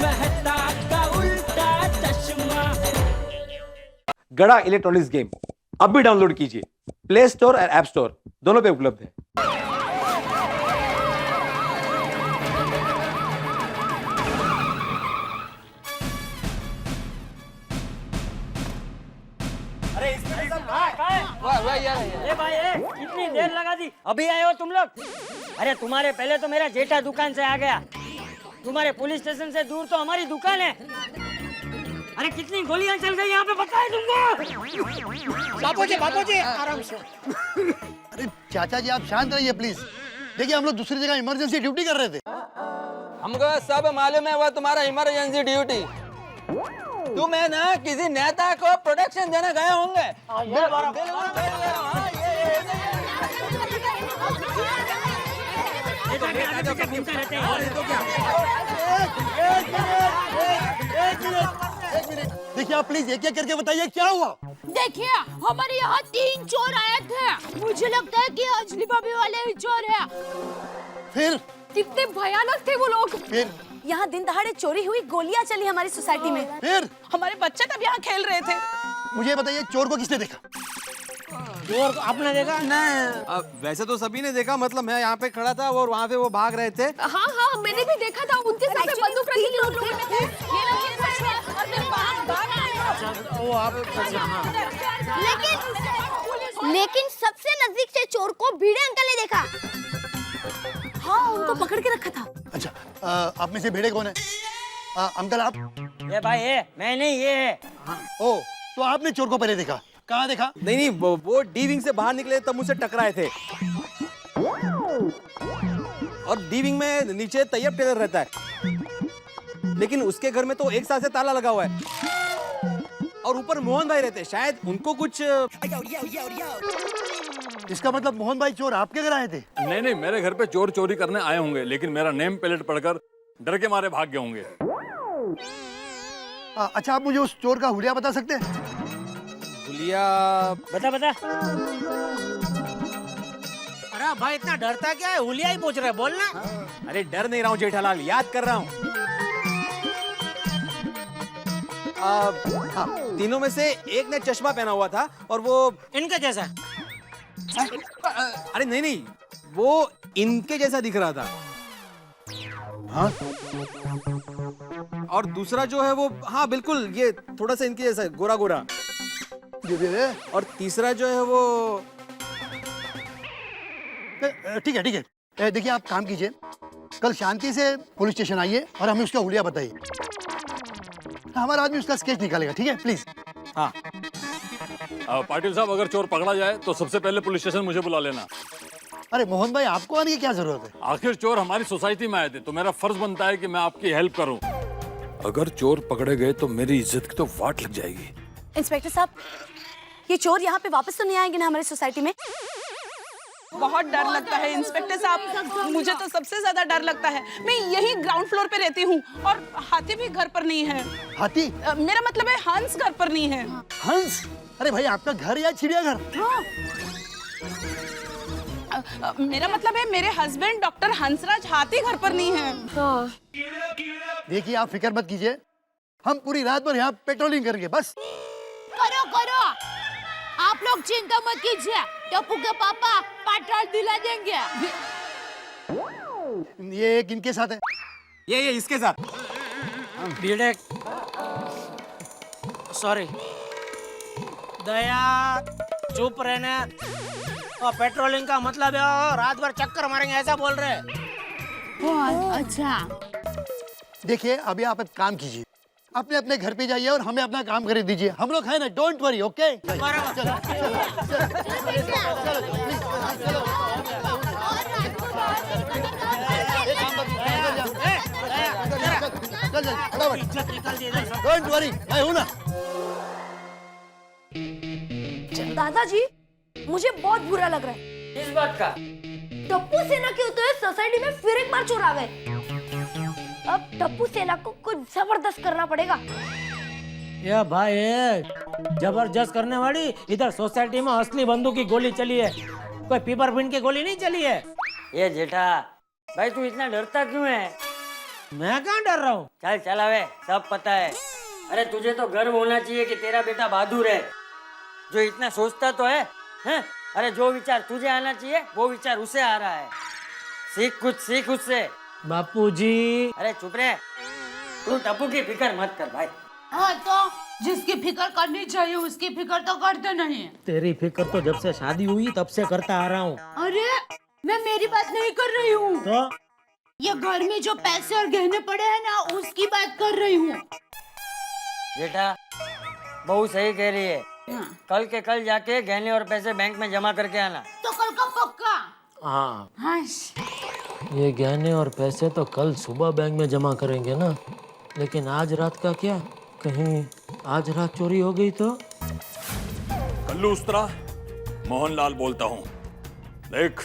मेहता का उल्टा चश्मा। गड़ा इलेक्ट्रॉनिक्स गेम अब भी डाउनलोड कीजिए, प्ले स्टोर और ऐप स्टोर दोनों पे उपलब्ध है। ए भाई कितनी देर लगा दी, अभी आए हो तुम लोग? अरे तुम्हारे पहले तो मेरा जेठा दुकान से आ गया, तुम्हारे पुलिस स्टेशन से दूर तो हमारी दुकान है। अरे कितनी गोलियां चल गई यहाँ पे पता है तुमको? बापू जी आराम से। अरे चाचा जी आप शांत रहिए प्लीज। देखिए हम लोग दूसरी जगह इमरजेंसी ड्यूटी कर रहे थे। हमको सब मालूम है, वो तुम्हारा इमरजेंसी ड्यूटी। तुम है ना किसी नेता को प्रोटेक्शन देने गए होंगे। देखिए आप प्लीज एक एक करके बताइए क्या हुआ। देखिए हमारे यहाँ 3 चोर आए थे, मुझे लगता है कि अंजलि भाभी वाले ही चोर है। फिर कितने भयानक थे वो लोग। फिर यहाँ दिन दहाड़े चोरी हुई, गोलियां चली हमारी सोसाइटी में। फिर हमारे बच्चे तब यहाँ खेल रहे थे। मुझे बताइए चोर को किसने देखा? चोर आपने देखा? नहीं, वैसे तो सभी ने देखा, मतलब मैं यहाँ पे खड़ा था और वहाँ पे वो भाग रहे थे। हाँ मैंने भी देखा था, उनके सर पे बंदूक रखी थी उन लोगों ने। ये लोग ये सच है और मैं भाग वो आप लेकिन सबसे नजदीक से चोर को भिड़े अंकल ने देखा। हाँ उनको पकड़ के रखा था। अच्छा आप में से भिड़े कौन है? अंकल आप? ये भाई है, मैं नहीं ये है। ओ तो आपने चोर को पहले देखा? कहाँ देखा? नहीं, वो डी विंग से बाहर निकले तब मुझसे टकराए थे। और डी विंग में नीचे तैयब टेलर रहता है, लेकिन उसके घर में तो एक साल से ताला लगा हुआ है। और ऊपर मोहन भाई रहते, शायद उनको कुछ। इसका मतलब मोहन भाई चोर आपके घर आए थे? नहीं, मेरे घर पे चोर चोरी करने आए होंगे, लेकिन मेरा नेम प्लेट पढ़कर डर के मारे भाग गए होंगे। अच्छा आप मुझे उस चोर का हुलिया बता सकते हैं? हुलिया? बता। अरे भाई इतना डरता क्या है, हुलिया ही पूछ रहे, बोलना। अरे डर नहीं रहा हूँ जेठालाल, याद कर रहा हूँ। तीनों में से एक ने चश्मा पहना हुआ था और वो इनका जैसा। अरे नहीं, वो इनके जैसा दिख रहा था। हाँ? और दूसरा जो है वो, हाँ बिल्कुल, ये थोड़ा सा इनके जैसा गोरा गोरा। और तीसरा जो है वो। ठीक है देखिए आप काम कीजिए, कल शांति से पुलिस स्टेशन आइए और हमें उसका हुलिया बताइए। हमारा आदमी उसका स्केच निकालेगा, ठीक है प्लीज। हाँ पाटिल साहब, अगर चोर पकड़ा जाए तो सबसे पहले पुलिस स्टेशन मुझे बुला लेना। अरे मोहन भाई आपको आने की क्या जरूरत है? आखिर चोर हमारी सोसाइटी में आए थे, तो मेरा फर्ज बनता है कि मैं आपकी हेल्प करूं। अगर चोर पकड़े गए तो मेरी इज्जत की तो वाट लग जाएगी। इंस्पेक्टर साहब, ये चोर यहाँ पे वापस तो नहीं आएंगे ना हमारी सोसाइटी में? बहुत डर लगता है इंस्पेक्टर साहब, मुझे तो सबसे ज्यादा डर लगता है। मैं यही ग्राउंड फ्लोर पे रहती हूँ और हाथी भी घर पर नहीं है। हाथी? मेरा मतलब है हंस घर पर नहीं है। हंस? अरे भाई आपका घर या चिड़ियाघर? हाँ। मेरा मतलब है मेरे हस्बैंड डॉक्टर हंसराज हाथी घर पर नहीं है। देखिए आप फिक्र मत कीजिए, हम पूरी रात भर यहाँ पेट्रोलिंग करेंगे बस। करो आप लोग चिंता मत कीजिए, टप्पू के पापा पेट्रोल दिला देंगे। ये किनके साथ है? ये इसके साथ। भिड़े सॉरी दया, चुप रहना। और पेट्रोलिंग का मतलब है रात भर चक्कर मारेंगे, ऐसा बोल रहे। अच्छा देखिए अभी आप एक काम कीजिए, अपने अपने घर पे जाइए और हमें अपना काम कर दीजिए। हम लोग हैं ना, don't worry, okay? Don't worry, मैं हूं ना। दादाजी, मुझे बहुत बुरा लग रहा है। किस बात का? टप्पू सेना के होते हुए सोसाइटी में फिर एक बार चोर आ गए। अब टप्पू सेना को कुछ जबरदस्त करना पड़ेगा। ये भाई जबरदस्त करने वाली, इधर सोसाइटी में असली बंदूक की गोली चली है, कोई पेपर पिन की गोली नहीं चली है। ये जेठा भाई, तू इतना डरता क्यों है? मैं कहाँ डर रहा हूँ? चल चल हवे, सब पता है। अरे तुझे तो गर्व होना चाहिए कि तेरा बेटा बहादुर है, जो इतना सोचता तो है, हैं? अरे जो विचार तुझे आना चाहिए वो विचार उसे आ रहा है। सीख उससे। बापूजी। अरे चुप रहे, तू टप्पू की फिक्र मत कर भाई। हाँ तो जिसकी फिक्र करनी चाहिए उसकी फिक्र तो करते नहीं। तेरी फिक्र तो जब से शादी हुई तब से करता आ रहा हूँ। अरे मैं मेरी बात नहीं कर रही हूँ, तो ये घर में जो पैसे और गहने पड़े हैं ना उसकी बात कर रही हूँ। बेटा बहू सही कह रही है, हाँ। कल के कल जाके गहने और पैसे बैंक में जमा करके आना। तो कल का पक्का। हाँ, हाँ। ये गहने और पैसे तो कल सुबह बैंक में जमा करेंगे ना, लेकिन आज रात का क्या? कहीं आज रात चोरी हो गई तो? कल्लू उस्तरा, मोहनलाल बोलता हूँ। देख,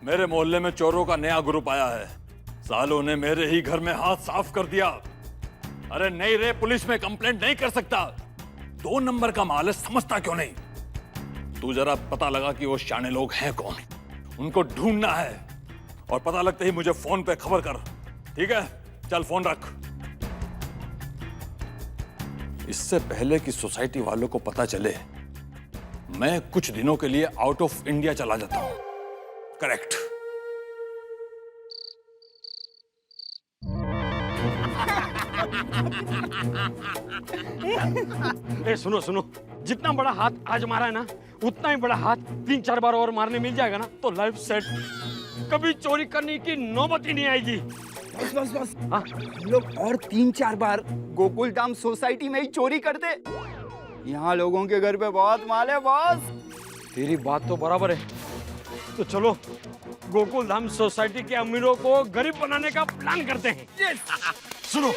मेरे मोहल्ले में चोरों का नया ग्रुप आया है। सालों ने मेरे ही घर में हाथ साफ कर दिया। अरे नहीं रे, पुलिस में कंप्लेंट नहीं कर सकता। 2 नंबर का माल है, समझता क्यों नहीं? तू जरा पता लगा कि वो शाने लोग हैं कौन, उनको ढूंढना है, और पता लगते ही मुझे फोन पे खबर कर, ठीक है? चल फोन रख। इससे पहले कि सोसाइटी वालों को पता चले, मैं कुछ दिनों के लिए आउट ऑफ इंडिया चला जाता हूं। करेक्ट। ए सुनो सुनो, जितना बड़ा हाथ आज मारा है ना, उतना ही बड़ा हाथ 3-4 बार और मारने मिल जाएगा ना तो लाइफ सेट। कभी चोरी करने की नौबत ही नहीं आएगी। बस बस बस, हम लोग और 3-4 बार गोकुल धाम सोसाइटी में ही चोरी करते। यहाँ लोगों के घर पे बहुत माल है बॉस। तेरी बात तो बराबर है, तो चलो गोकुल धाम सोसाइटी के अमीरों को गरीब बनाने का प्लान करते हैं। सुनो,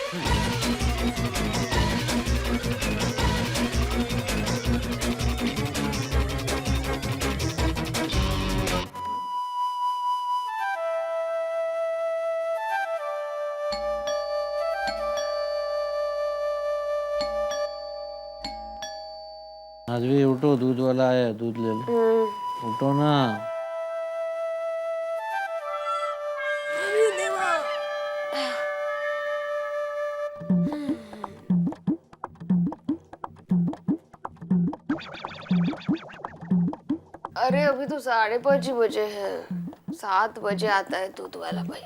आज भी उठो, दूध वाला आया, दूध ले लो। उठो ना। अरे अभी तो 5:30 ही बजे हैं, 7 बजे आता है दूध वाला भाई।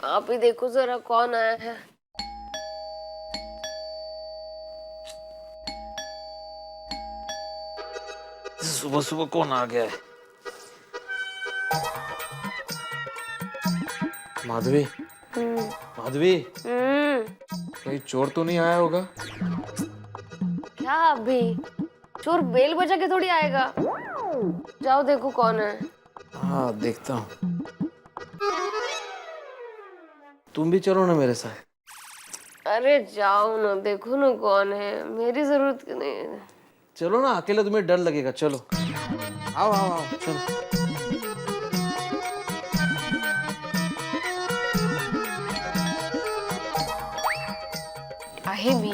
आप ही देखो जरा कौन आया है। सुबह सुबह कौन आ गया है? माधवी, माधवी, कहीं चोर तो नहीं आया होगा? क्या अभी चोर बेल बजा के थोड़ी आएगा। जाओ देखो कौन है। हाँ देखता हूँ। तुम भी चलो ना मेरे साथ। अरे जाओ ना, देखो ना कौन है, मेरी जरूरत क्यों नहीं है। चलो ना, अकेले तुम्हें डर लगेगा। चलो आओ आओ आओ, चलो। आहे भी।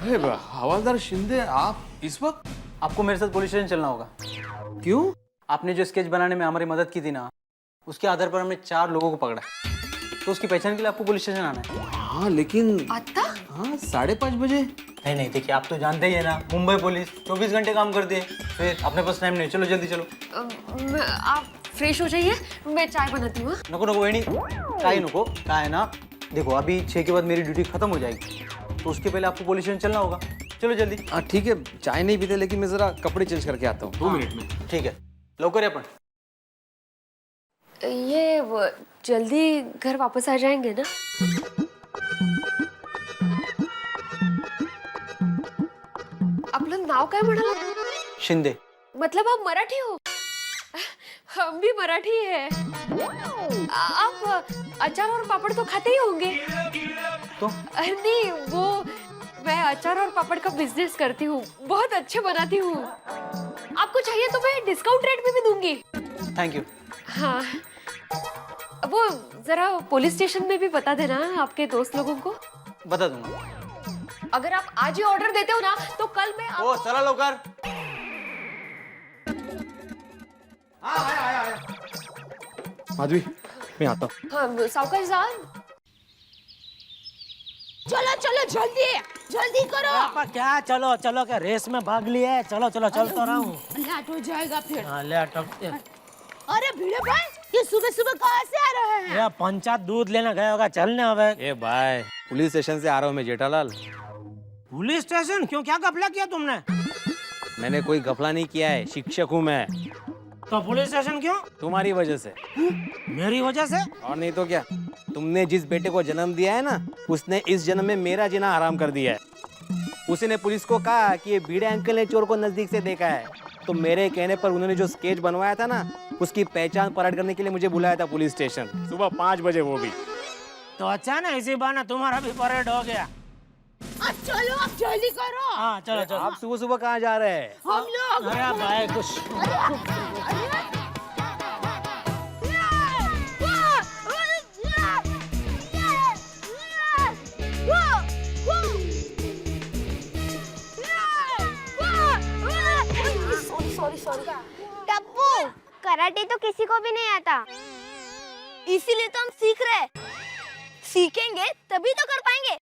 अरे हवलदार शिंदे, आप इस वक्त? आपको मेरे साथ पुलिस स्टेशन चलना होगा। क्यों? आपने जो स्केच बनाने में हमारी मदद की थी ना, उसके आधार पर हमने 4 लोगों को पकड़ा, तो उसकी पहचान के लिए आपको पुलिस स्टेशन आना है। हाँ लेकिन आता? हाँ 5:30 बजे। नहीं देखिए, आप तो जानते ही है ना, मुंबई पुलिस 24 घंटे काम करती है, फिर अपने पास टाइम नहीं। चलो जल्दी चलो। आप फ्रेश हो जाइए, मैं चाय बनाती हूँ। नको नको वही काय नको, का है ना, देखो अभी 6 के बाद मेरी ड्यूटी खत्म हो जाएगी, तो उसके पहले आपको पुलिस स्टेशन चलना होगा। चलो जल्दी। हाँ ठीक है, चाय नहीं पीते, लेकिन मैं जरा कपड़े चेंज करके आता हूँ। 2 मिनट में। ठीक है, लवकर अपन। ये जल्दी घर वापस आ जाएंगे ना? आपलं नाव काय म्हणाला? शिंदे। मतलब आप मराठी हो? हम भी मराठी है। आप अचार और पापड़ तो खाते ही होंगे। तो नहीं, वो मैं अचार और पापड़ का बिजनेस करती हूँ, बहुत अच्छे बनाती हूँ। आपको चाहिए तो मैं डिस्काउंट रेट में भी दूंगी। Thank you. हाँ, वो जरा पुलिस स्टेशन में भी बता देना आपके दोस्त लोगों को। बता दूंगा। अगर आप आज ही ऑर्डर देते हो ना, तो कल मैं ओ चला लवकर। माधवी मैं आता हूँ। हाँ सावकाश जान। चलो चलो जल्दी जल्दी करो। पापा क्या चलो चलो क्या रेस में भाग लिया है? चलो चलो चल तो रहा हूँ। लेट हो जाएगा फिर। हाँ ले टपते। अरे भिड़े भाई ये सुबह सुबह कहाँ से आ रहे हैं? ये पंचायत दूध लेना गया होगा, चलने अब। ए भाई पुलिस स्टेशन से आ रहा हूँ मैं जेठालाल। पुलिस स्टेशन क्यों, क्या घपला किया तुमने? मैंने कोई गफला नहीं किया है, शिक्षक हूँ मैं। तो पुलिस स्टेशन क्यों? तुम्हारी वजह से। मेरी वजह से? और नहीं तो क्या, तुमने जिस बेटे को जन्म दिया है ना, उसने इस जन्म में मेरा जीना हराम कर दिया है। उसी ने पुलिस को कहा कि ये भिड़े अंकल ने चोर को नजदीक से देखा है, तो मेरे कहने पर उन्होंने जो स्केच बनवाया था ना, उसकी पहचान परेड करने के लिए मुझे बुलाया था पुलिस स्टेशन, सुबह 5 बजे वो भी। तो अच्छा ना, इसी बहाने तुम्हारा भी परेड हो गया। अब चलो अब जल्दी करो। हाँ चलो चलो। आप सुबह सुबह कहाँ जा रहे हैं? हम लोग अरे भाई कुछ सॉरी सॉरी। टप्पू, कराटे तो किसी को भी नहीं आता, इसीलिए तो हम सीख रहे हैं। सीखेंगे तभी तो कर पाएंगे।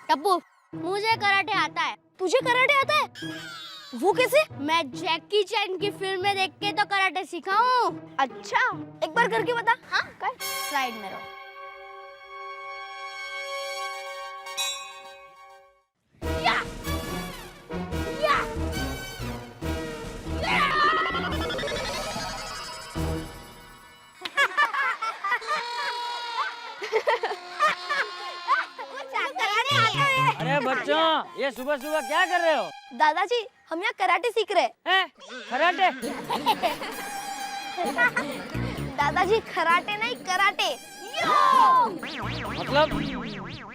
टप्पू, मुझे कराटे आता है। तुझे कराटे आता है? वो कैसे? मैं जैकी चैन की फिल्म में देख के तो कराटे सीखा हूँ। अच्छा, एक बार करके बता। हाँ कर। साइड में रहो। या! या! अरे बच्चों, ये सुबह सुबह क्या कर रहे हो? दादाजी, हम यहाँ कराटे सीख रहे हैं। कराटे? दादाजी कराटे नहीं कराटे। मतलब?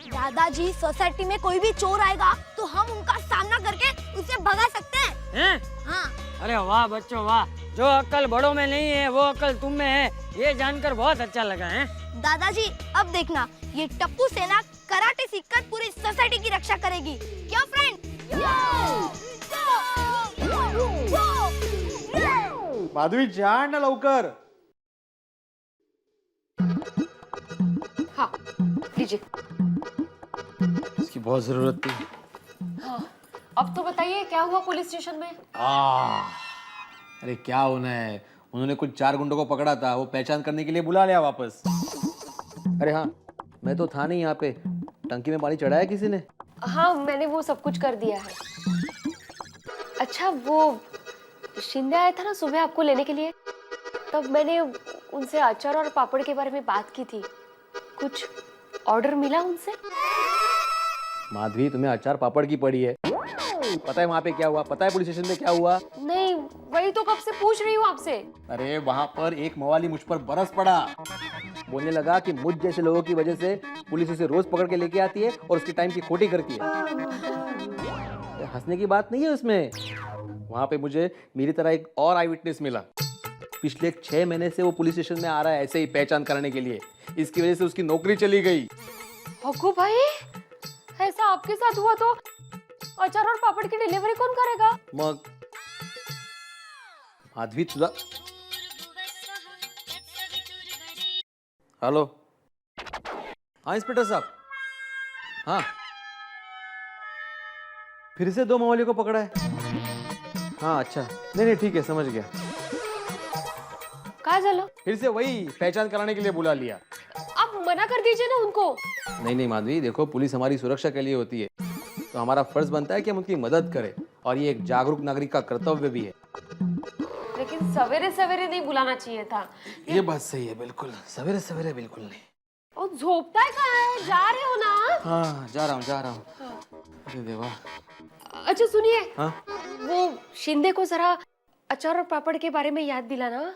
दादाजी, सोसाइटी में कोई भी चोर आएगा तो हम उनका सामना करके उसे भगा सकते हैं। हाँ। अरे वाह बच्चों वाह, जो अक्ल बड़ों में नहीं है वो अक्ल तुम में है, ये जानकर बहुत अच्छा लगा है। दादाजी, अब देखना, ये टप्पू सेना कराटे सीखकर पूरी सोसाइटी की रक्षा करेगी। क्या फ्रेंड? माधवी जान ना लवकर। हाँ लीजिए। इसकी बहुत जरूरत थी। हाँ, अब तो बताइए क्या हुआ पुलिस स्टेशन में? अरे क्या होना है, उन्होंने कुछ 4 गुंडों को पकड़ा था, वो पहचान करने के लिए बुला लिया वापस। अरे हाँ, मैं तो था नहीं यहाँ पे। टंकी में पानी चढ़ाया किसी ने? हाँ मैंने वो सब कुछ कर दिया है। अच्छा वो शिंदे आया था ना सुबह आपको लेने के लिए, तब मैंने उनसे अचार और पापड़ के बारे में बात की थी। कुछ ऑर्डर मिला उनसे? माधवी, तुम्हें अचार पापड़ की पड़ी है? पता है वहाँ पे क्या हुआ? पता है पुलिस स्टेशन में क्या हुआ? नहीं, वही तो कब से पूछ रही हूँ आपसे। अरे वहाँ पर एक मवाली मुझ पर बरस पड़ा, बोलने लगा कि मुझ जैसे लोगों की वजह से पुलिस उसे रोज पकड़ के लेके आती है और उसकी टाइम की खोटी करती है। हंसने की बात नहीं है उसमें। वहाँ पे मुझे मेरी तरह एक और आई विटनेस मिला। पिछले 6 महीने से वो पुलिस स्टेशन में आ रहा है ऐसे ही पहचान कराने के लिए। इसकी वजह से उसकी नौकरी चली गई। हक्कू भाई, ऐसा आपके साथ हुआ तो अचार और पापड़ की डिलीवरी कौन करेगा? मग माधवी तुझा। हेलो, हाँ इंस्पेक्टर साहब। हाँ, फिर से 2 मवालियों को पकड़ा है? हाँ अच्छा, नहीं नहीं ठीक है, समझ गया। क्या चलो? फिर से वही पहचान कराने के लिए बुला लिया। आप मना कर दीजिए ना उनको। नहीं नहीं माधवी, देखो पुलिस हमारी सुरक्षा के लिए होती है, तो हमारा फर्ज बनता है कि हम उनकी मदद करें, और ये एक जागरूक नागरिक का कर्तव्य भी है। लेकिन सवेरे सवेरे नहीं बुलाना चाहिए था। ये बात सही है, बिल्कुल सवेरे सवेरे बिल्कुल नहीं। और झोपता है कहाँ है? जा रहे हो ना? हाँ जा रहा हूँ जा रहा हूँ। अरे देवा। अच्छा सुनिए, हाँ? वो शिंदे को जरा अचार और पापड़ के बारे में याद दिलाना।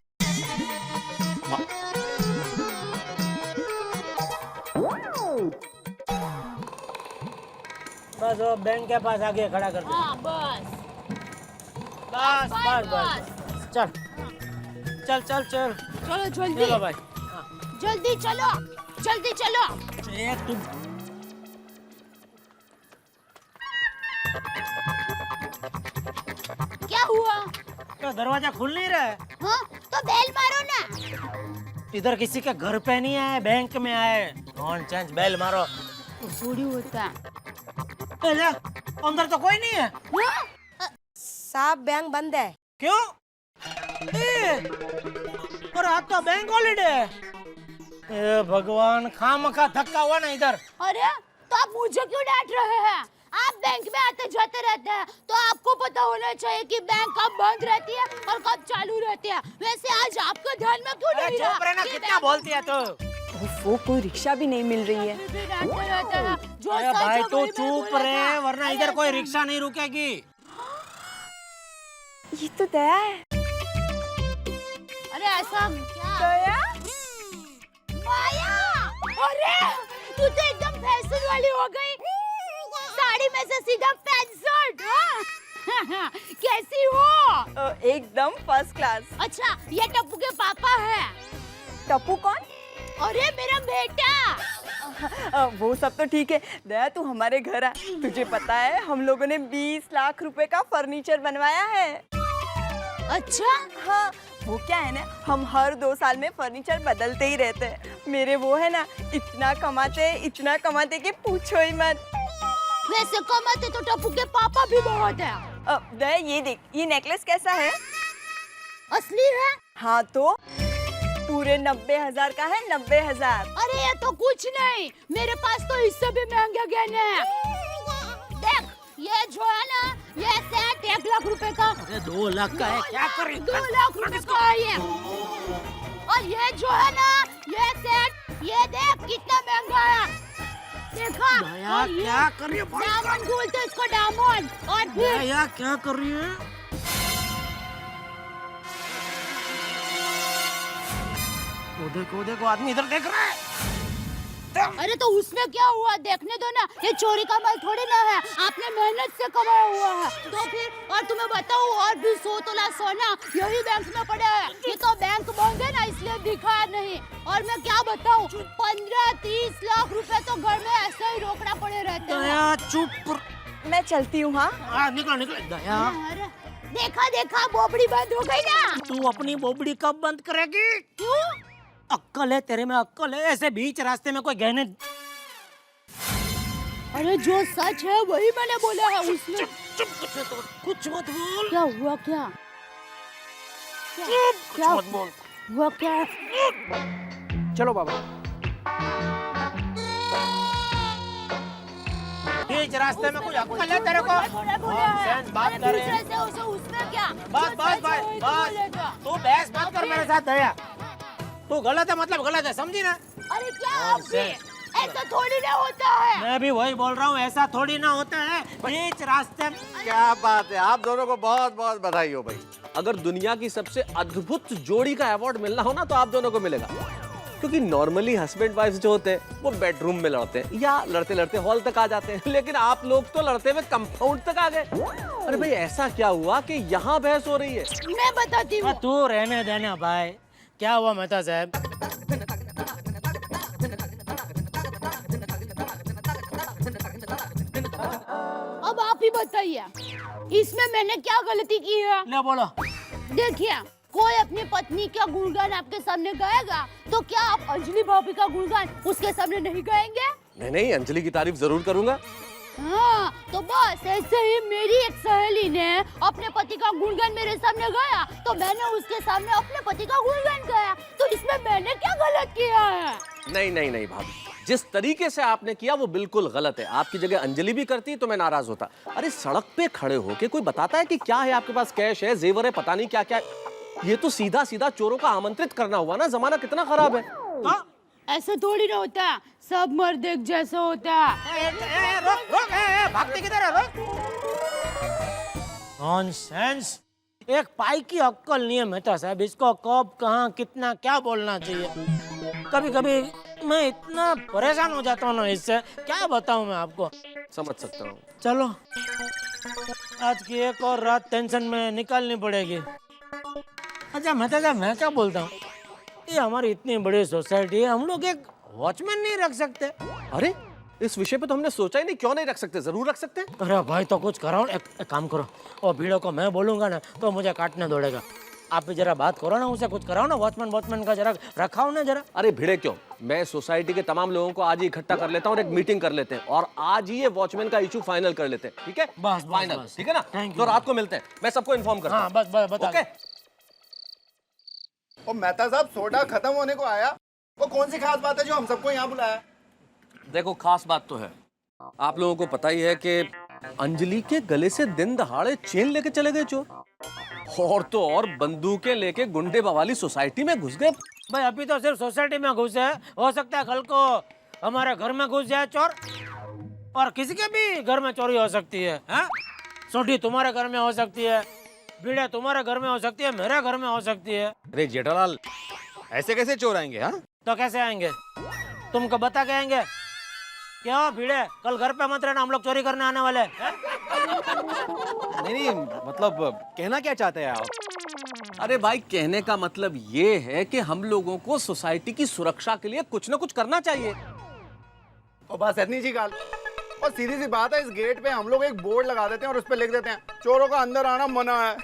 बस वो बैंक के पास आगे खड़ा कर दो। हाँ बस बस बस बस चल चल चल चल चलो जल्दी चलो भाई। जल्दी चलो जल्दी चलो। एक तुम क्या हुआ? तो दरवाजा खुल नहीं रहा है। हाँ तो तो बेल मारो ना। इधर किसी के घर पे नहीं आए, बैंक में आए। नॉनसेंस, बेल मारो। थोड़ी होता ए, ले, अंदर तो कोई नहीं है। साहब बैंक बंद है। क्यों? और आज तो बैंक हॉलीडे है। ए भगवान, खामखा धक्का हुआ ना इधर। अरे तो आप मुझे क्यों डांट रहे हैं? आप बैंक में आते जाते रहते हैं तो आपको पता होना चाहिए कि बैंक कब बंद रहती है और कब चालू रहती है। वैसे आज आपको ध्यान में क्यों नहीं रहा? चुप रहना, कितना बोलती है तू? वो कोई रिक्शा भी नहीं मिल रही है। अरे भाई तू चुप रहे, वरना इधर कोई रिक्शा नहीं रुकेगी। ये तो दया है। अरे ऐसा क्या? दया? माया! अरे तू तो एकदम फैशन वाली हो गई। साड़ी में से सीधा पैंट शर्ट। हाँ? कैसी हो? एकदम फर्स्ट क्लास। अच्छा, ये टप्पू के पापा है। टप्पू कौन? अरे मेरा बेटा। वो सब तो ठीक है, दया तू हमारे घर आ। तुझे पता है हम लोगों ने 20 लाख रुपए का फर्नीचर बनवाया है। अच्छा? हाँ, वो क्या है ना, हम हर 2 साल में फर्नीचर बदलते ही रहते हैं। मेरे वो है ना, इतना कमाते कि पूछो ही मत। वैसे कमाते तो टप्पू के पापा भी बहुत है। दया ये देख, ये नेकलेस कैसा है? असली है? हाँ तो पूरे 90,000 का है, 90,000। अरे ये तो कुछ नहीं, मेरे पास तो इससे भी महंगे गहने हैं। देख ये जो है ना, ये सेट 1 लाख रुपए का। अरे 2 लाख का है, क्या कर रही? 2 लाख रुपए का है ये। और ये जो है ना, ये सेट, ये देख कितना महंगा है। देखा? दया क्या कर रही है? डायमंड बोलते हैं इसको, डायमंड। और फिर दया क्या कर रही है? वो देखो आदमी इधर देख रहा है। अरे तो उसमें क्या हुआ, देखने दो ना। ये चोरी का माल थोड़ी ना है, आपने मेहनत से कमाया हुआ है। तो फिर और तुम्हें बताऊं, और भी 100 तोला सोना यही बैंक में पड़ा है। ये तो बैंक बंद है ना, इसलिए दिखाया नहीं। और मैं क्या बताऊं, 15-30 लाख रुपए तो घर में ऐसे ही रोकड़ा पड़े रहते हैं। दया चुप। मैं चलती हूँ। हाँ निकलो दया। अरे देखा बोबड़ी बंद हो गई ना। तू अपनी बोबड़ी कब बंद करेगी? क्यों? अक्कल है तेरे में, अक्कल है? ऐसे बीच रास्ते में कोई गहने। अरे जो सच है वही मैंने बोला है। उसमें कुछ मत बोल। क्या हुआ? क्या मत बोल। हुआ क्या? चलो बाबा। बीच रास्ते में कुछ अक्कल है तेरे को? नॉनसेंस बात कर रहे हैं। उसमें क्या? बस तू बहस मत कर मेरे साथ दया। तू गलत है मतलब गलत है, समझी ना? अरे क्या आप भी? ऐसा थोड़ी ना होता है। मैं भी वही बोल रहा हूँ, ऐसा थोड़ी ना होता है। बीच रास्ते में। क्या बात है, आप दोनों को बहुत बहुत बधाई हो भाई। अगर दुनिया की सबसे अद्भुत जोड़ी का अवार्ड मिलना हो ना तो आप दोनों को मिलेगा। क्योंकि नॉर्मली हस्बैंड वाइफ जो होते हैं वो बेडरूम में लड़ते हैं या लड़ते लड़ते हॉल तक आ जाते हैं, लेकिन आप लोग तो लड़ते हुए कंपाउंड तक आ गए। अरे भाई ऐसा क्या हुआ कि यहाँ बहस हो रही है? मैं बताती हूँ। तू रहने देना भाई। क्या हुआ मेहता साहब? अब आप ही बताइए, इसमें मैंने क्या गलती की है? ले बोलो। देखिए, कोई अपनी पत्नी का गुणगान आपके सामने गाएगा तो क्या आप अंजलि भाभी का गुणगान उसके सामने नहीं गाएंगे? नहीं, अंजलि की तारीफ जरूर करूंगा। हाँ, तो बस ऐसे ही मेरी एक सहेली ने अपने पति का गुणगान मेरे सामने गाया तो मैंने उसके सामने अपने पति का गुणगान गाया। तो इसमें मैंने क्या गलत किया है? नहीं भाभी, जिस तरीके से आपने किया वो बिल्कुल गलत है। आपकी जगह अंजलि भी करती तो मैं नाराज होता। अरे सड़क पे खड़े होके कोई बताता है कि क्या है आपके पास, कैश है, जेवर है, पता नहीं क्या क्या है। ये तो सीधा सीधा चोरों का आमंत्रित करना हुआ ना। जमाना कितना खराब है। तो ऐसे थोड़ी ना होता, सब मर्द एक जैसा होता। रोक, भागते किधर है? रोक। नॉनसेंस। एक पाई की अक्कल नहीं है मेहता साहब। इसको कब, कहाँ, कितना, क्या बोलना चाहिए। कभी कभी मैं इतना परेशान हो जाता हूँ ना इससे, क्या बताऊँ मैं आपको। समझ सकता हूँ। चलो आज की एक और रात टेंशन में निकालनी पड़ेगी। अच्छा मेहता साहब, मैं क्या बोलता हूँ, ये हमारी इतनी बड़ी सोसाइटी है, हम लोग एक वॉचमैन नहीं रख सकते? अरे इस विषय पे तो हमने सोचा ही नहीं। क्यों नहीं रख सकते, जरूर रख सकते हैं। अरे भाई तो कुछ कराओ। एक काम करो, और भीड़ों को मैं बोलूंगा ना तो मुझे काटने दौड़ेगा। आप भी जरा बात करो ना, उसे कुछ कराओ ना, वॉचमैन का जरा रखाओ ना जरा। अरे भिड़े क्यों, मैं सोसाइटी के तमाम लोगों को आज ही इकट्ठा कर लेता हूँ और एक मीटिंग कर लेते हैं और आज ही ये वॉचमैन का इशू फाइनल कर लेते हैं, ठीक है? बस फाइनल, ठीक है ना? Thank you. तो रात को मिलते हैं, मैं सबको इन्फॉर्म करता हूँ। हाँ बस बता। ओके? और मेहता साहब सोडा खत्म होने को आया, वो कौन सी खास बात है जो हम सबको यहाँ बुलाया? देखो खास बात तो है, आप लोगों को पता ही है कि अंजलि के गले से दिन दहाड़े चेन लेके चले गए चोर, और तो और बंदूकें लेके गुंडे बवाली सोसाइटी में घुस गए। भाई अभी तो सिर्फ सोसाइटी में घुसे, हो सकता है कल को हमारे घर में घुस जाए चोर, और किसी के भी घर में चोरी हो सकती है। हाँ, सोटी तुम्हारे घर में हो सकती है, भीड़े तुम्हारे घर में हो सकती है, मेरे घर में हो सकती है। अरे जेठालाल, ऐसे कैसे चोर आएंगे? हाँ, तो कैसे आएंगे? तुमको बता के आएंगे क्या? भीड़े कल घर पे मत रहना, हम लोग चोरी करने आने वाले हैं। नहीं, मतलब कहना क्या चाहते हैं आप? अरे भाई, कहने का मतलब ये है कि हम लोगों को सोसाइटी की सुरक्षा के लिए कुछ ना कुछ करना चाहिए। और बस इतनी सी गाल। और सीधी सी बात है, इस गेट पे हम लोग एक बोर्ड लगा देते हैं और उस पे लिख देते हैं चोरों का अंदर आना मना है।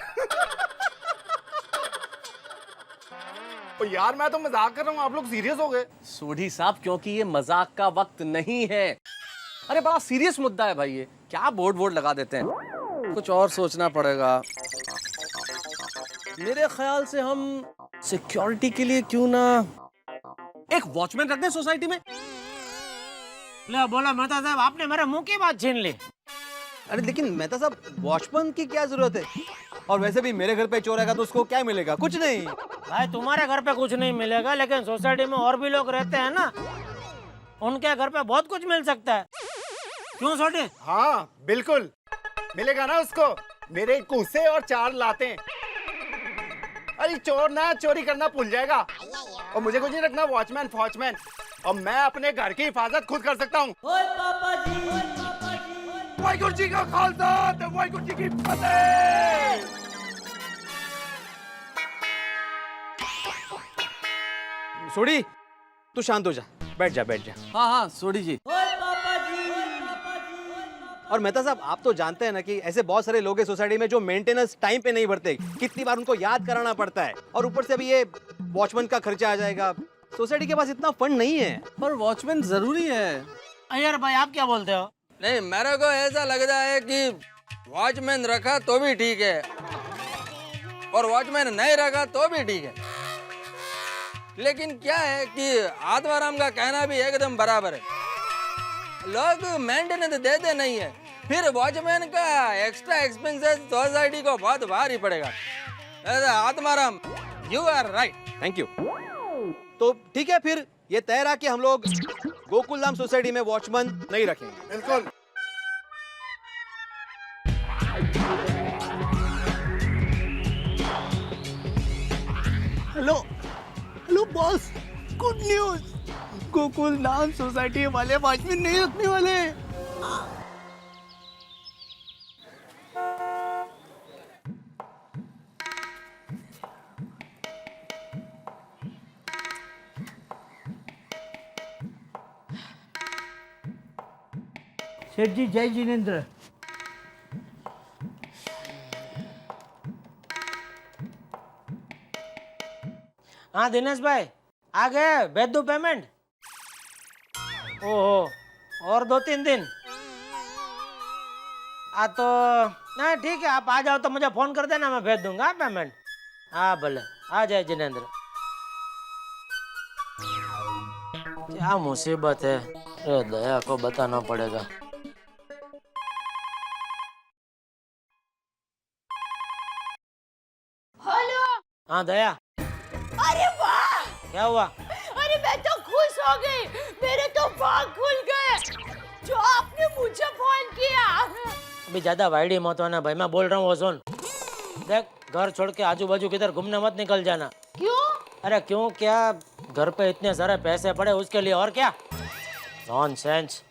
तो यार मैं तो मजाक कर रहा हूँ, आप लोग सीरियस हो गए। सोढ़ी साहब, क्योंकि ये मजाक का वक्त नहीं है। अरे बड़ा सीरियस मुद्दा है भाई, ये क्या बोर्ड लगा देते हैं? कुछ और सोचना पड़ेगा। मेरे ख्याल से हम सिक्योरिटी के लिए क्यों ना एक वॉचमैन रख दें सोसाइटी में। ले बोला मेहता साहब, आपने मेरे मुंह की बात छीन ली। अरे लेकिन मेहता साहब, वॉचमैन की क्या जरूरत है? और वैसे भी मेरे घर पे चोर आएगा तो उसको क्या मिलेगा? कुछ नहीं। भाई तुम्हारे घर पे कुछ नहीं मिलेगा, लेकिन सोसाइटी में और भी लोग रहते हैं ना, उनके घर पे बहुत कुछ मिल सकता है। क्यों छोटे? हाँ बिल्कुल मिलेगा ना उसको, मेरे कुसे और 4 लाते। अरे चोर ना चोरी करना भूल जाएगा। और मुझे कुछ नहीं रखना वॉचमैन फॉचमैन, और मैं अपने घर की हिफाजत खुद कर सकता हूँ। वाहिगुरु जी का खालसा, वाहिगुरु जी की फतेह। सोड़ी, तू शांत हो जा, बैठ जा। हाँ सोढ़ी जी। और मेहता साहब, आप तो जानते हैं ना कि ऐसे बहुत सारे लोग हैं सोसाइटी में जो मेंटेनेंस टाइम पे नहीं भरते। कितनी बार उनको याद कराना पड़ता है, और ऊपर से अभी ये वॉचमैन का खर्चा आ जाएगा। सोसाइटी के पास इतना फंड नहीं है। पर वॉचमैन जरूरी है। यार भाई आप क्या बोलते हो? नहीं, मेरे को ऐसा लग रहा है कि वॉचमैन रखा तो भी ठीक है और वॉचमैन नहीं रखा तो भी ठीक है, लेकिन क्या है कि आत्माराम का कहना भी एकदम बराबर है। लोग मेंटेनेंस देते नहीं है, फिर वॉचमैन का एक्स्ट्रा एक्सपेंसेस सोसाइटी को बहुत भारी पड़ेगा। Atmaram, you are right. Thank you. तो ठीक है, फिर ये तय रहा कि हम लोग गोकुलधाम सोसाइटी में वॉचमैन नहीं रखेंगे। बिल्कुल। Hello boss, good news, Gokuldham society वाले वॉचमैन नहीं रखने वाले। सेठ जी जय जिनेंद्र। हाँ दिनेश भाई आ गए, भेज दो पेमेंट। ओहो, और 2-3 दिन? तो नहीं ठीक है, आप आ जाओ तो मुझे फोन कर देना, मैं भेज दूंगा पेमेंट। हाँ भले, आ जाए जिनेंद्र। क्या मुसीबत है, दया को बताना पड़ेगा। हेलो। हाँ दया, अरे वाह, क्या हुआ? अरे मैं तो खुश हो गई, मेरे तो भाग खुल गए जो आपने मुझे फोन किया। अभी ज्यादा वाइडी मत होना भाई, मैं बोल रहा हूँ वो सुन। देख, घर छोड़ के आजू बाजू किधर घूमने मत निकल जाना। क्यों? अरे क्यों क्या, घर पे इतने सारे पैसे पड़े उसके लिए, और क्या नॉनसेंस।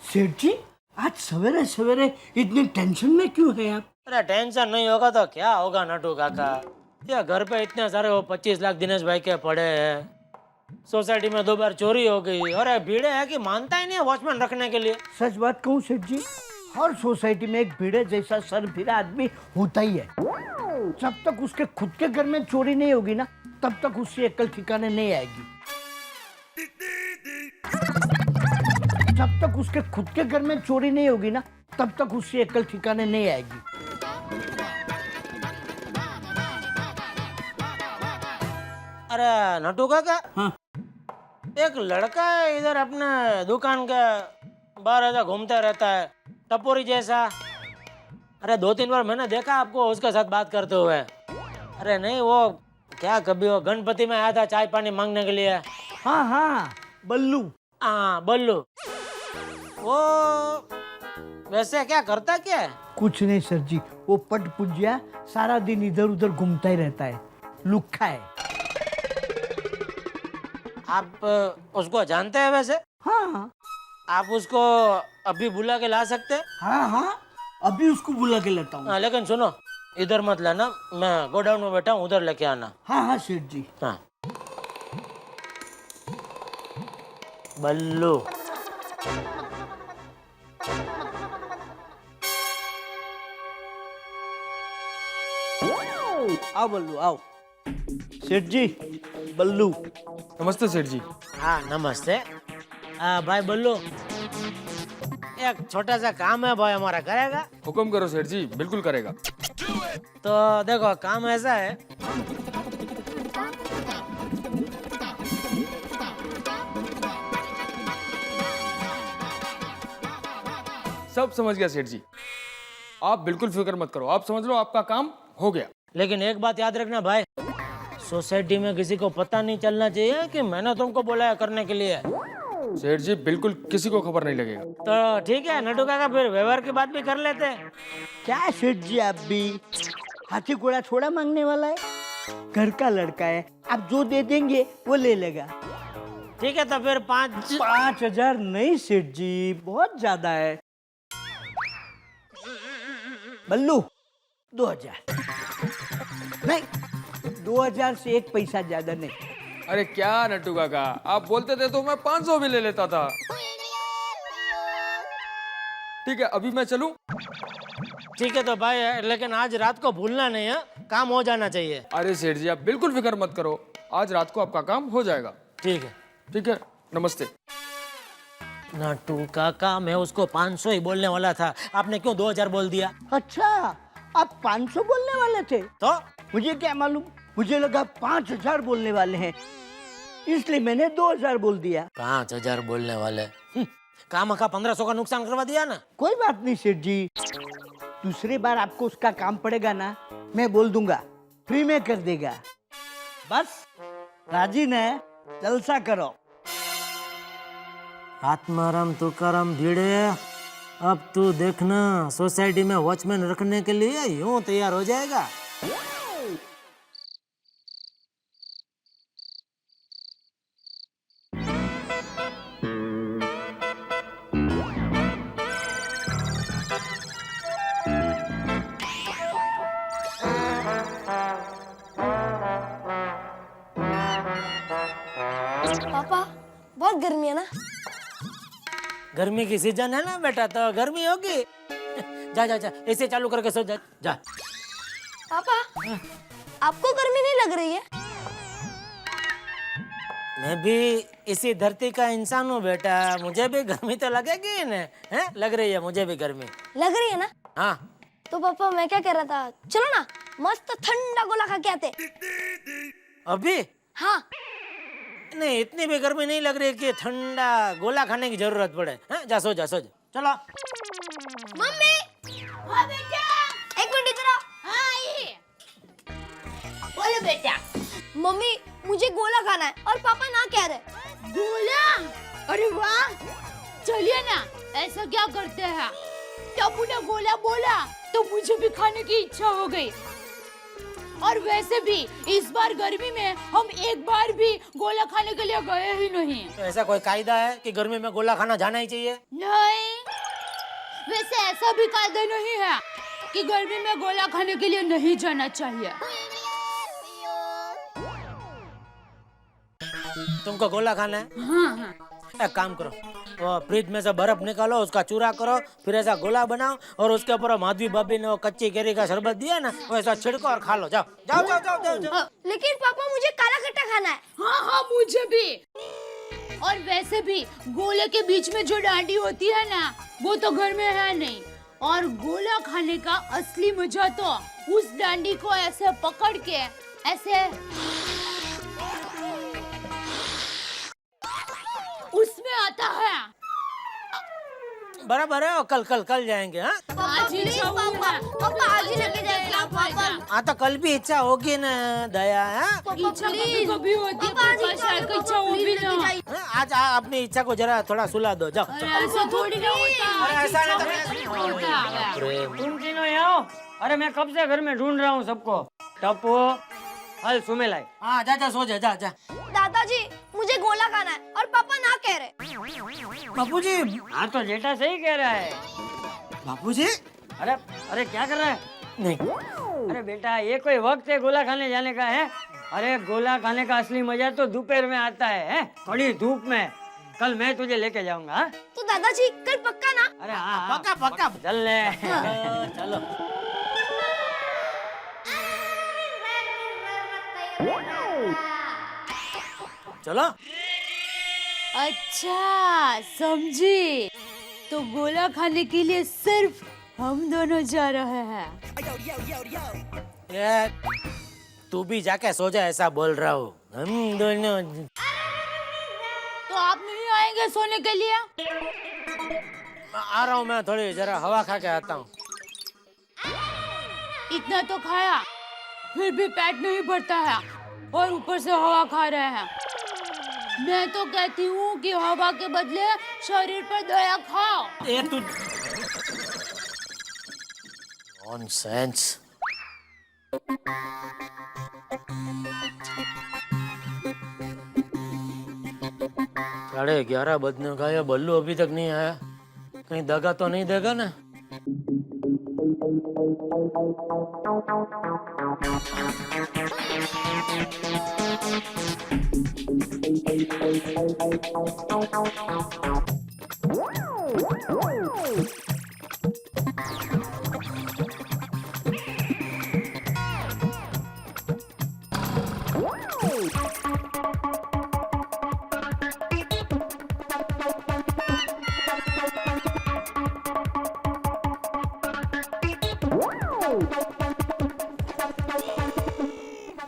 सेठ जी आज सवेरे सवेरे इतनी टेंशन में क्यों है आप? अरे टेंशन नहीं होगा तो क्या होगा नटू काका, ये घर पे इतने सारे वो 25 लाख दिनेश भाई के पड़े हैं। सोसाइटी में 2 बार चोरी हो गई, और भीड़े है कि मानता ही नहीं है वॉचमैन रखने के लिए। सच बात कहूँ सेठ जी, हर सोसाइटी में एक भिड़े जैसा सर फिरा आदमी होता ही है। जब तक उसके खुद के घर में चोरी नहीं होगी ना, तब तक उसकी अक्ल ठिकाने नहीं आएगी। जब तक उसके खुद के घर में चोरी नहीं होगी ना, तब तक उसकी अक्ल ठिकाने नहीं आएगी। अरे नटू काका, हाँ। एक लड़का है इधर अपने दुकान के बाहर ऐसा घूमता रहता है, टपोरी जैसा। अरे 2-3 बार मैंने देखा आपको उसके साथ बात करते हुए। अरे नहीं, वो क्या कभी वो गणपति में आया था चाय पानी मांगने के लिए। हाँ हाँ, बल्लू। हाँ बल्लू। वो वैसे क्या करता क्या है? कुछ नहीं सर जी, वो पट पुजिया सारा दिन इधर उधर घूमता ही रहता है, लुक्खा है। आप उसको जानते हैं वैसे? हाँ। आप उसको अभी बुला के ला सकते हैं? हाँ हाँ, अभी उसको बुला के लाता हूँ। लेकिन सुनो, इधर मत लाना, मैं गोडाउन में बैठा हूँ, उधर लेके आना। हाँ हाँ सेठ जी। हाँ बल्लू। आओ बल्लू आओ। सेठ जी, बल्लू। नमस्ते सेठ जी। हाँ नमस्ते। भाई बल्लू, एक छोटा सा काम है भाई, हमारा करेगा? हुक्म करो सेठ जी, बिल्कुल करेगा। तो देखो काम ऐसा है, सब समझ गया सेठ जी, आप बिल्कुल फिक्र मत करो, आप समझ लो आपका काम हो गया। लेकिन एक बात याद रखना भाई, सोसाइटी में किसी को पता नहीं चलना चाहिए कि मैंने तुमको बुलाया करने के लिए। सेठ जी बिल्कुल किसी को खबर नहीं लगेगा। तो ठीक है नटू काका, फिर व्यवहार की बात भी कर लेते हैं। क्या सेठ जी, आप भी हाथी घोड़ा छोड़ा मांगने वाला है? घर का लड़का है, आप जो दे देंगे वो ले लेगा। ठीक है तो फिर 5,000 नहीं सेठ जी, बहुत ज्यादा है। बल्लू 2,000 नहीं, 2,000 से 1 पैसा ज्यादा नहीं। अरे क्या नट्टू काका, आप बोलते थे तो मैं 500 भी ले लेता था। ठीक है अभी मैं चलूं? ठीक है तो भाई, लेकिन आज रात को भूलना नहीं है, काम हो जाना चाहिए। अरे सेठ जी आप बिल्कुल फिक्र मत करो, आज रात को आपका काम हो जाएगा। ठीक है। ठीक है, नमस्ते। नट्टू काका, मैं उसको 500 ही बोलने वाला था, आपने क्यों 2,000 बोल दिया? अच्छा, आप 500 बोलने वाले थे? तो मुझे क्या मालूम, मुझे लगा 5,000 बोलने वाले हैं, इसलिए मैंने 2,000 बोल दिया। 5,000 बोलने वाले, काम का 1,500 का नुकसान करवा दिया ना। कोई बात नहीं सेठ जी, दूसरी बार आपको उसका काम पड़ेगा ना, मैं बोल दूंगा, फ्री में कर देगा। बस राजी ने जलसा करो। आत्माराम तुकाराम भिड़े, अब तू देखना सोसाइटी में वॉचमैन रखने के लिए यूं तैयार हो जाएगा। पापा बहुत गर्मी है ना? गर्मी की सीजन है ना बेटा, तो गर्मी होगी। जा जा जा, ऐसे चालू करके सो जा। जा पापा, आपको गर्मी नहीं लग रही है? मैं भी इसी धरती का इंसान हूँ बेटा, मुझे भी गर्मी तो लगेगी ना। हैं? लग रही है मुझे भी गर्मी। लग रही है ना? हाँ। तो पापा मैं क्या कह रहा था, चलो ना मस्त ठंडा गोला खा के आते। अभी? हाँ। नहीं, इतनी भी गर्मी नहीं लग रही कि ठंडा गोला खाने की जरूरत पड़े। हैं? जा सो जा सो जा। चलो। मम्मी, हाँ बेटा, एक मिनट इधर आओ। हाँ आई। बोलो बेटा। मम्मी मुझे गोला खाना है और पापा ना कह रहे। गोला? अरे वाह, चलिए ना, ऐसा क्या करते हैं? टप्पू ने गोला बोला तो मुझे भी खाने की इच्छा हो गई। और वैसे भी इस बार गर्मी में हम एक बार भी गोला खाने के लिए गए ही नहीं। तो ऐसा कोई कायदा है कि गर्मी में गोला खाना जाना ही चाहिए? नहीं, वैसे ऐसा भी कायदा नहीं है कि गर्मी में गोला खाने के लिए नहीं जाना चाहिए। तुमको गोला खाना है? हाँ हाँ। एक काम करो, वो फ्रिज में से बर्फ निकालो, उसका चूरा करो, फिर ऐसा गोला बनाओ और उसके ऊपर माधवी भाभी ने वो कच्ची केरी का शरबत दिया ना, वैसा छिड़को और खा लो। जाओ जाओ जाओ जाओ जाओ, जाओ। लेकिन पापा मुझे काला खट्टा खाना है। हाँ हाँ मुझे भी। और वैसे भी गोले के बीच में जो डांडी होती है ना, वो तो घर में है नहीं। और गोला खाने का असली मजा तो उस डांडी को ऐसे पकड़ के ऐसे उसमें आता है। बराबर है, कल कल कल जाएंगे। हाँ आज ही इच्छा हुई है। पापा आज ही लेके जाएंगे पापा। हाँ तो कल भी इच्छा होगी ना दया। इच्छा कभी होती है, पापा शायद कोई इच्छा हो भी ना। आज अपनी इच्छा को जरा थोड़ा सुला दो। जाओ ऐसा थोड़ी ना होता। ऐसा नहीं। तुम तीनों यहाँ आओ। अरे मैं कब से घर में ढूंढ रहा हूँ सबको। टप्पू, हल सुमेल आए। हाँ जा जा सो जा जा जा। दादाजी मुझे गोला खाना है और पापा ना कह रहे। बापूजी। हाँ तो जेठा सही कह रहा है। बापूजी। अरे अरे क्या कर रहा है? नहीं। अरे बेटा ये कोई वक्त है गोला खाने जाने का है? अरे गोला खाने का असली मजा तो दोपहर में आता है, थोड़ी धूप में। कल मैं तुझे लेके जाऊंगा। तो दादाजी कल पक्का ना? अरे हाँ पक्का पक्का। चल ले। चलो चलो। अच्छा समझी। तो गोला खाने के लिए सिर्फ हम दोनों जा रहे हैं। ये तू भी जाके सो जा, ऐसा बोल रहा हूँ। हम दोनों। तो आप नहीं आएंगे सोने के लिए? आ रहा हूँ मैं, थोड़ी जरा हवा खा के आता हूँ। इतना तो खाया फिर भी पेट नहीं भरता है और ऊपर से हवा खा रहे हैं। मैं तो कहती हूँ कि हवा के बदले शरीर पर दया खाओ। ये तू नॉनसेंस। 11:30 बजने का, ये बल्लू अभी तक नहीं आया। कहीं दगा तो नहीं देगा ना?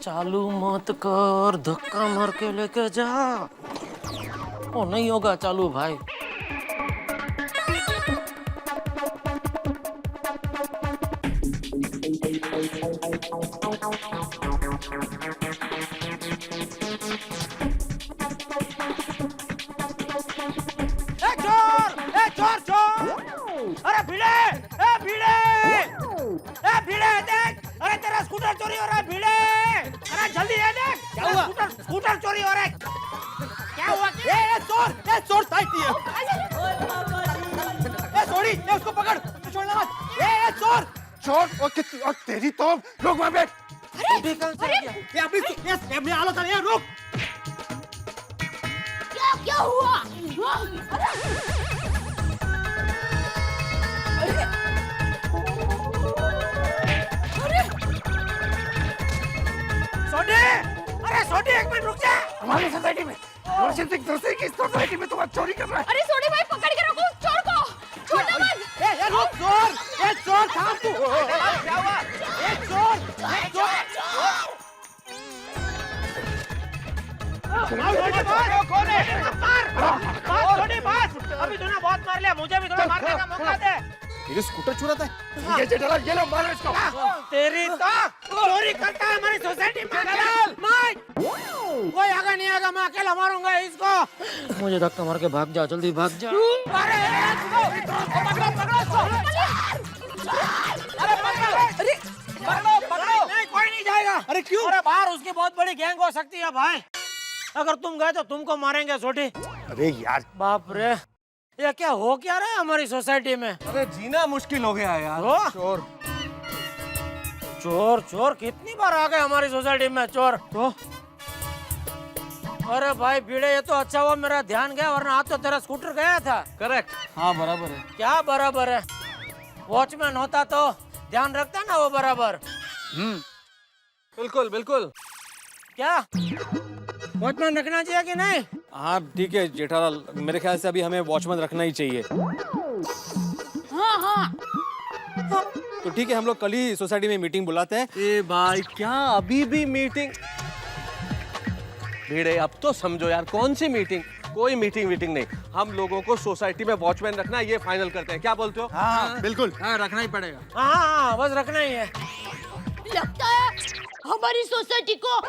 चालू मत कर, धक्का मार के लेके जा। ओ नहीं होगा चालू भाई। चोर चोर! अरे भिड़े! भिड़े देख! अरे तेरा स्कूटर चोरी हो रहा है भिड़े! अरे जल्दी आ देख! क्या हुआ? स्कूटर चोरी हो रहा है। क्या हुआ? चोर साइड दिए। छोड़ी, उसको पकड़, छोड़ना मत। चोर! और तेरी तो लोग वहाँ बैठ। अभी आलो था, रुक। क्या हुआ? सोडी, एक मिनट रुक जा। हमारी सोसाइटी में रोशन सिंह दूसरी की सोसाइटी में तुम्हारा चोरी कर रहा है। अरे सोडी भाई पकड़ के रखो चोर को, छोड़ना मत। ए रुक, चोर थाम तू। क्या हुआ? चोर। कौन है? मार। अभी तूने बहुत मार लिया, मुझे भी थोड़ा मारने का मौका दे। मेरे स्कूटर चुराता है। ये जेठालाल, ये लो मारो इसको। तेरी तो चोरी करता है हमारी सोसाइटी में। कोई आगा नहीं आगा, मैं अकेला मारूंगा इसको। मुझे धक्का मार के भाग जा, जल्दी भाग जा। अरे पकड़ो। नहीं, कोई नहीं जाएगा। अरे क्यों? अरे बाहर उसकी बहुत बड़ी गैंग हो सकती है भाई। अगर तुम गए तो तुमको मारेंगे छोटी। अरे यार, बाप रे, ये क्या हो क्या रहा है हमारी सोसाइटी में? अरे जीना मुश्किल हो गया यार। चोर चोर चोर कितनी बार आ गए हमारी सोसाइटी में चोर। तो अरे भाई भिड़े, ये तो अच्छा हुआ मेरा ध्यान गया, वरना आज तो तेरा स्कूटर गया था। करेक्ट। हाँ बराबर है। क्या बराबर है? वॉचमैन होता तो ध्यान रखता ना वो बराबर। बिल्कुल बिल्कुल। क्या वॉचमैन रखना चाहिए कि नहीं? हाँ ठीक है जेठालाल, मेरे ख्याल से अभी हमें वॉचमैन रखना ही चाहिए। हाँ हाँ तो ठीक है, हम लोग कल ही सोसाइटी में मीटिंग बुलाते हैं। ए भाई क्या अभी भी मीटिंग? भिड़े अब तो समझो यार, कौन सी मीटिंग? कोई मीटिंग वीटिंग नहीं, हम लोगों को सोसाइटी में वॉचमैन रखना है, ये फाइनल करते हैं। क्या बोलते हो? हाँ बिल्कुल। हाँ रखना ही पड़ेगा। हाँ बस रखना ही है। लगता है हमारी सोसाइटी को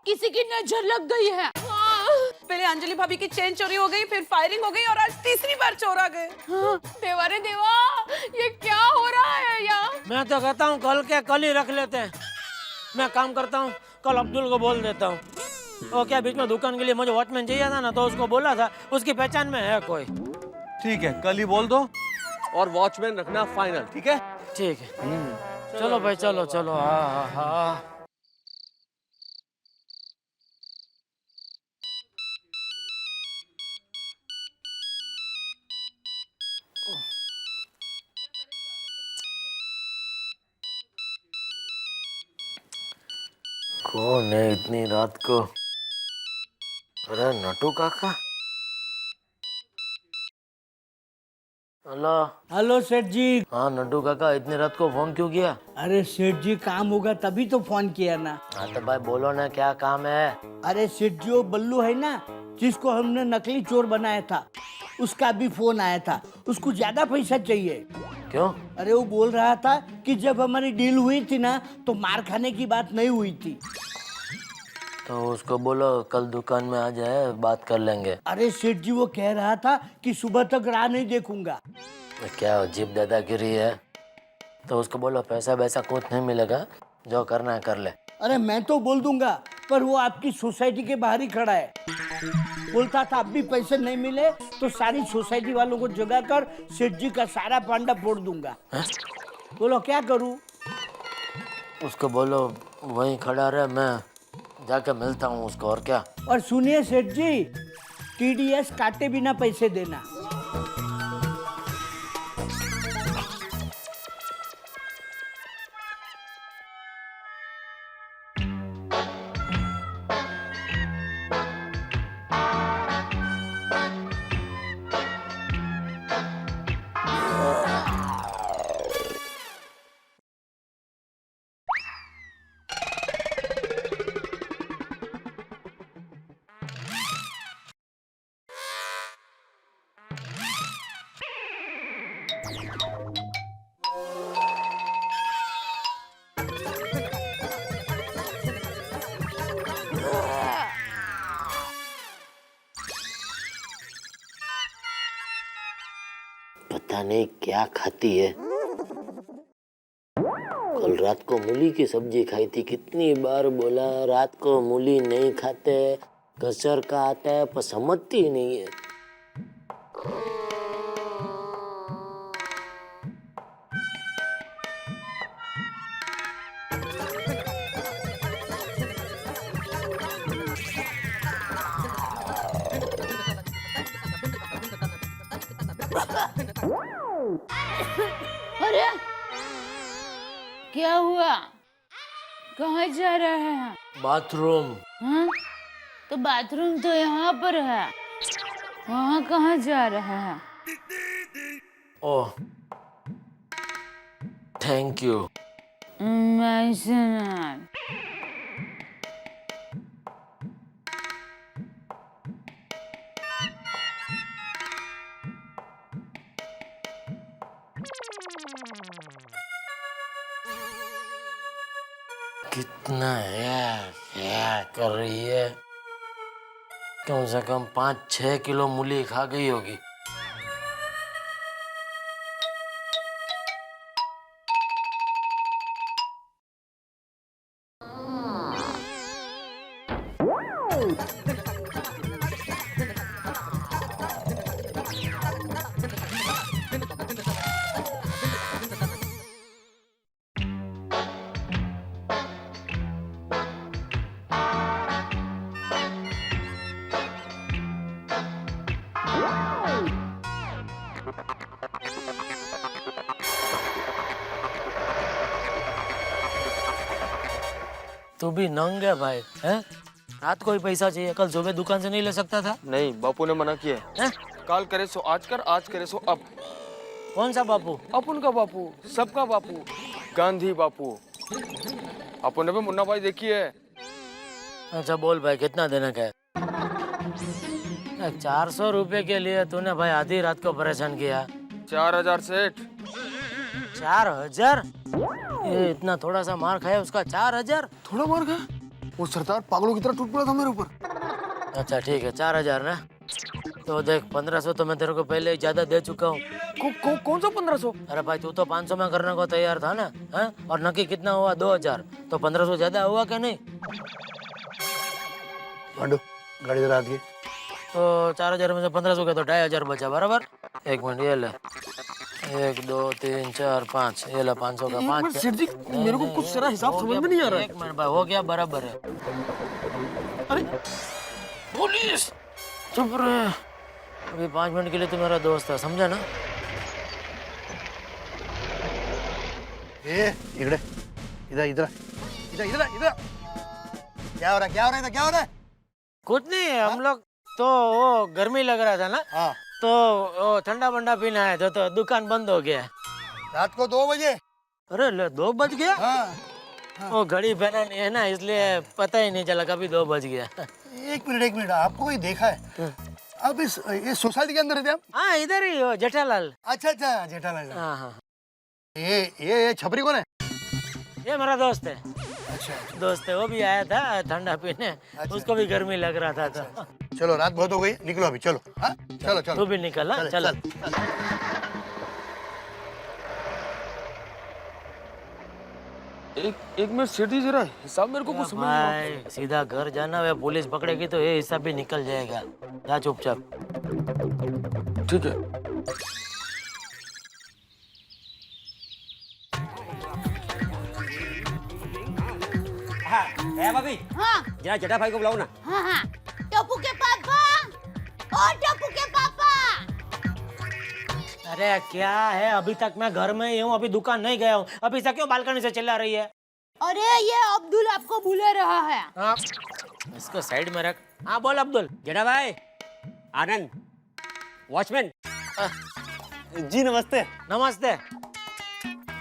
किसी की नजर लग गई है। पहले अंजलि भाभी की चेन चोरी हो गई, फिर फायरिंग हो गई और आज तीसरी बार चोर आ गए। देवा रे देवा, ये क्या हो रहा है यार? मैं तो कहता हूँ कल ही रख लेते हैं। मैं काम करता हूँ, कल अब्दुल को बोल देता हूँ। वो क्या बीच में दुकान के लिए मुझे वॉचमैन चाहिए था ना, तो उसको बोला था, उसकी पहचान में है कोई। ठीक है, कल ही बोल दो और वॉचमैन रखना फाइनल। ठीक है ठीक है चलो भाई, चलो चलो। हाँ हाँ कौन है इतनी रात को? अरे नटू काका। हेलो। हेलो सेठ जी। हाँ नटू काका, इतनी रात को फोन क्यों किया? अरे सेठ जी काम होगा तभी तो फोन किया ना। हाँ तो भाई बोलो ना, क्या काम है? अरे सेठ जी, वो बल्लू है ना जिसको हमने नकली चोर बनाया था, उसका भी फोन आया था। उसको ज्यादा पैसा चाहिए। क्यों? अरे वो बोल रहा था कि जब हमारी डील हुई थी ना, तो मार खाने की बात नहीं हुई थी। तो उसको बोलो कल दुकान में आ जाए, बात कर लेंगे। अरे सेठ जी वो कह रहा था कि सुबह तक राह नहीं देखूंगा। क्या अजीब दादागिरी है? तो उसको बोलो पैसा वैसा कुछ नहीं मिलेगा, जो करना है कर ले। अरे मैं तो बोल दूंगा, पर वो आपकी सोसाइटी के बाहर ही खड़ा है। बोलता था अब भी पैसे नहीं मिले तो सारी सोसाइटी वालों को जगा कर सेठ जी का सारा पांडा फोड़ दूंगा। बोलो क्या करूं? उसको बोलो वहीं खड़ा रहे, मैं जाके मिलता हूँ उसको। और क्या? और सुनिए सेठ जी, TDS काटे बिना पैसे देना। पता नहीं क्या खाती है। कल रात को मूली की सब्जी खाई थी, कितनी बार बोला रात को मूली नहीं खाते, घसर का आता है, पर समझती ही नहीं है। अरे क्या हुआ? कहाँ जा रहे हैं? बाथरूम। हाँ? तो बाथरूम तो यहाँ पर है, वहाँ कहाँ जा रहे हैं? Oh thank you. कितना है कर रही है? कम से कम 5-6 किलो मूली खा गई होगी। तू भी नंग है भाई, हैं? रात को ही पैसा चाहिए, कल सुबह दुकान से नहीं ले सकता था? नहीं, बापू ने मना किया है। काल करे सो आज कर, आज करे सो अब। कौन सा बापू? अपन का बापू, सबका बापू, गांधी बापू। अपन ने भी मुन्ना भाई देखी है। अच्छा बोल भाई, कितना देने का है? 400 रुपए के लिए तूने भाई आधी रात को परेशान किया। 4000 सेठ। 4000? ये इतना थोड़ा सा मार खाया उसका 4000? थोड़ा मार खाया? वो सरदार पागलों की तरह टूट पड़ा था मेरे ऊपर। अच्छा ठीक है, 4000 ना। तो देख 1500 तो मैं तेरे को पहले ही ज्यादा दे चुका हूँ। कौन सा 1500? अरे भाई तू तो 500 में करने को तैयार था ना, हाँ? और नक्की कितना हुआ? 2000। तो 1500 ज्यादा हुआ क्या नहीं? मांडू, गाड़ी जरा आती है। तो 4000 में से 1500 का तो 2500 बचा, बराबर? एक मिनट, ये ले। 1 2 3 4 5, ये ले 500 का 5। सेठ जी, मेरे को कुछ सारा हिसाब समझ में नहीं आ रहा है। एक मिनट भाई, हो गया, बराबर है। अरे पुलिस! चुप रहे। अभी 5 मिनट के लिए तू मेरा दोस्त है, समझा ना? इधर इधर इधर इधर इधर इधर क्या हो रहा है? क्या हो रहा है? क्या हो रहा है? कुछ नहीं, हम लोग तो वो गर्मी लग रहा था ना, तो वो ठंडा बंडा पीना है तो दुकान बंद हो गया। रात को 2 बजे? अरे 2 बज गया? वो घड़ी पहना नहीं है ना, इसलिए पता ही नहीं चला कभी 2 बज गया। एक मिनट, आपको कोई देखा है? आप ये सोसाइटी के अंदर रहते हैं? हाँ इधर ही हो, जेठालाल। अच्छा जेठालाल। हाँ। ये छपरी कौन है? ये मेरा दोस्त है। अच्छा दोस्त है, वो भी आया था ठंडा पीने। उसको भी गर्मी लग रहा था तो। चलो रात बहुत हो गई, निकलो अभी, चलो। हाँ चलो तू भी निकल। हाँ चल। एक मिनट सेठ जी, जरा हिसाब मेरे को कुछ समझ नहीं आ रहा। भाई सीधा घर जाना, वे पुलिस पकड़ेगी तो ये हिसाब भी निकल जाएगा। जा चुपचाप। ठीक है। हाँ भाभी, हाँ जरा जेठा भाई को बुलाओ ना। हाँ हाँ, टप्पू के पापा, ओ टप्पू के पापा। अरे क्या है, अभी तक मैं घर में ही हूँ, अभी दुकान नहीं गया हूँ। अभी से क्यों बालकनी से चिल्ला रही है? अरे ये अब्दुल आपको बुला रहा है। हाँ, इसको साइड में रख। हाँ बोल अब्दुल। जेठा भाई, आनंद, वॉचमैन। जी नमस्ते। नमस्ते।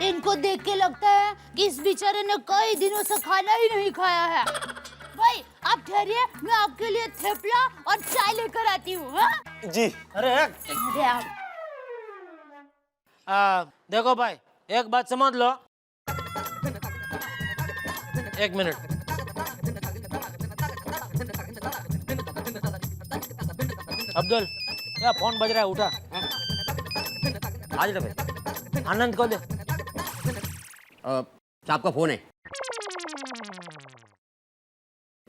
इनको देख के लगता है कि इस बेचारे ने कई दिनों से खाना ही नहीं खाया है। भाई आप ठहरिए, मैं आपके लिए थेपला और चाय लेकर आती हूँ। जी। अरे देखो भाई, एक बात समझ लो। एक मिनट। अब्दुल, क्या फोन बज रहा है, उठा। आज भाई, आनंद को दे। साहब का फोन है।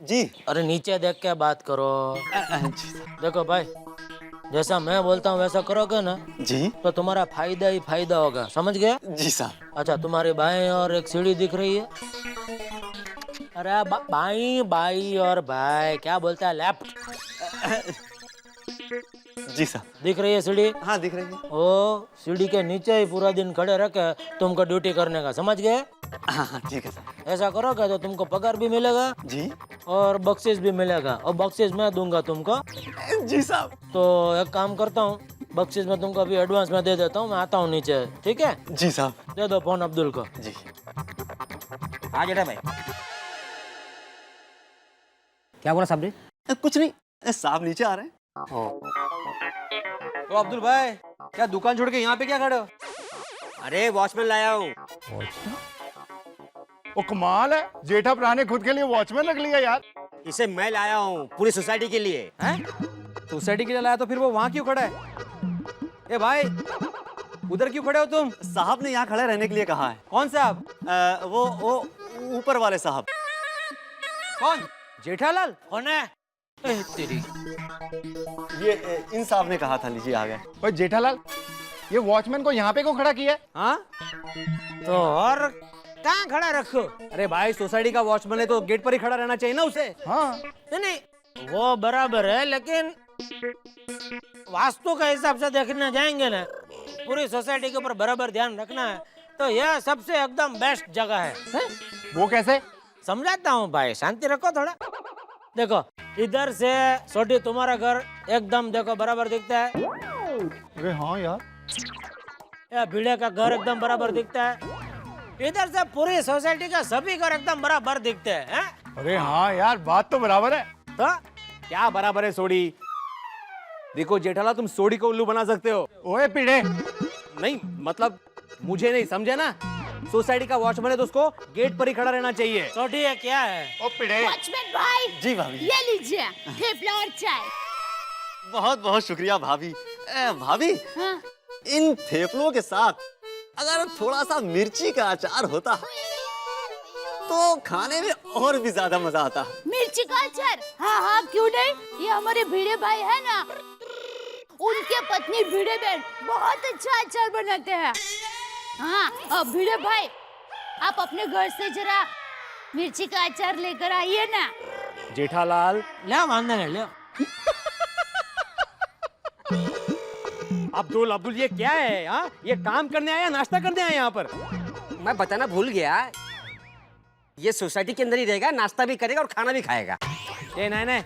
जी। अरे नीचे देख के बात करो। देखो भाई, जैसा मैं बोलता हूँ वैसा करोगे ना जी, तो तुम्हारा फायदा ही फायदा होगा, समझ गए? जी साहब। अच्छा, तुम्हारी बाएं और एक सीढ़ी दिख रही है। अरे बाई और भाई क्या बोलता है, लेफ्ट। जी साहब। दिख रही है सीढ़ी? हाँ दिख रही है। ओ सीढ़ी के नीचे ही पूरा दिन खड़े रखे तुमको ड्यूटी करने का, समझ गए? हाँ ठीक है साहब। ऐसा करोगे तो तुमको पगार भी मिलेगा जी, और बख्शिश भी मिलेगा, और बख्शिश मैं दूंगा तुमको। जी साहब। तो एक काम करता हूँ, बख्शिश मैं तुमको अभी एडवांस में दे देता हूँ, मैं आता हूँ नीचे, ठीक है? जी साहब। दे दो फोन अब्दुल को। जी। हाँ जेठा भाई, क्या बोला साहब ने? कुछ नहीं, साहब नीचे आ रहे हैं। तो अब्दुल भाई, क्या दुकान छोड़ के यहाँ पे क्या खड़े हो? अरे वॉचमैन लाया हूँ। वो कमाल है, जेठा भरा ने खुद के लिए वॉचमैन रख लिया यार। इसे मैं लाया हूँ पूरी सोसाइटी के लिए। सोसाइटी के लिए लाया तो फिर वो वहाँ क्यों खड़ा है? ए भाई, उधर क्यों खड़े हो तुम? साहब ने यहाँ खड़े रहने के लिए कहा है। कौन साहब? वो ऊपर वाले साहब। कौन? जेठालाल? कौन है? तेरी ये इन साहब ने कहा था, लीजिए आ गए। भाई जेठालाल, ये वॉचमैन को यहाँ पे क्यों खड़ा किया? हाँ तो और कहाँ खड़ा रखो? अरे भाई, सोसाइटी का वॉचमैन है तो गेट पर ही खड़ा रहना चाहिए ना उसे। हाँ नहीं, वो बराबर है, लेकिन वास्तु का हिसाब से देखने जाएंगे ना, पूरी सोसाइटी के ऊपर बराबर ध्यान रखना है, तो यह सबसे एकदम बेस्ट जगह है। वो कैसे? समझाता हूँ भाई, शांति रखो थोड़ा। देखो इधर से छोटी तुम्हारा घर एकदम देखो बराबर दिखता है। अरे हाँ यार, ये भिड़े का घर एकदम बराबर दिखता है। इधर से पूरी सोसाइटी का सभी घर एकदम बराबर दिखते हैं। अरे हाँ यार, बात तो बराबर है। तो क्या बराबर है सोडी? देखो जेठालाल, तुम सोडी को उल्लू बना सकते हो। ओए पीड़े, नहीं मतलब मुझे नहीं, समझे ना? सोसाइटी का वॉचमैन है तो उसको गेट पर ही खड़ा रहना चाहिए। छोटी है क्या है? ओ पीड़े। वॉचमैन भाई जी भाभी। ये लीजिए थेपला और चाय। बहुत बहुत शुक्रिया भाभी। भाभी, हाँ? इन थेपलों के साथ अगर थोड़ा सा मिर्ची का अचार होता तो खाने में और भी ज्यादा मजा आता। मिर्ची का अचार? हाँ हाँ क्यों नहीं, ये हमारे भिड़े भाई है ना, उनके पत्नी भिड़े बहन बहुत अच्छा अचार बनाते हैं। हाँ अब भिड़े भाई, आप अपने घर से जरा मिर्ची का अचार लेकर आइए ना। जेठालाल, ले वांदा नहीं ले। अब्दुल ये क्या है? हाँ, ये काम करने आया नाश्ता करने आया यहाँ पर? मैं बताना भूल गया, ये सोसाइटी के अंदर ही रहेगा, नाश्ता भी करेगा और खाना भी खाएगा। ये नहीं,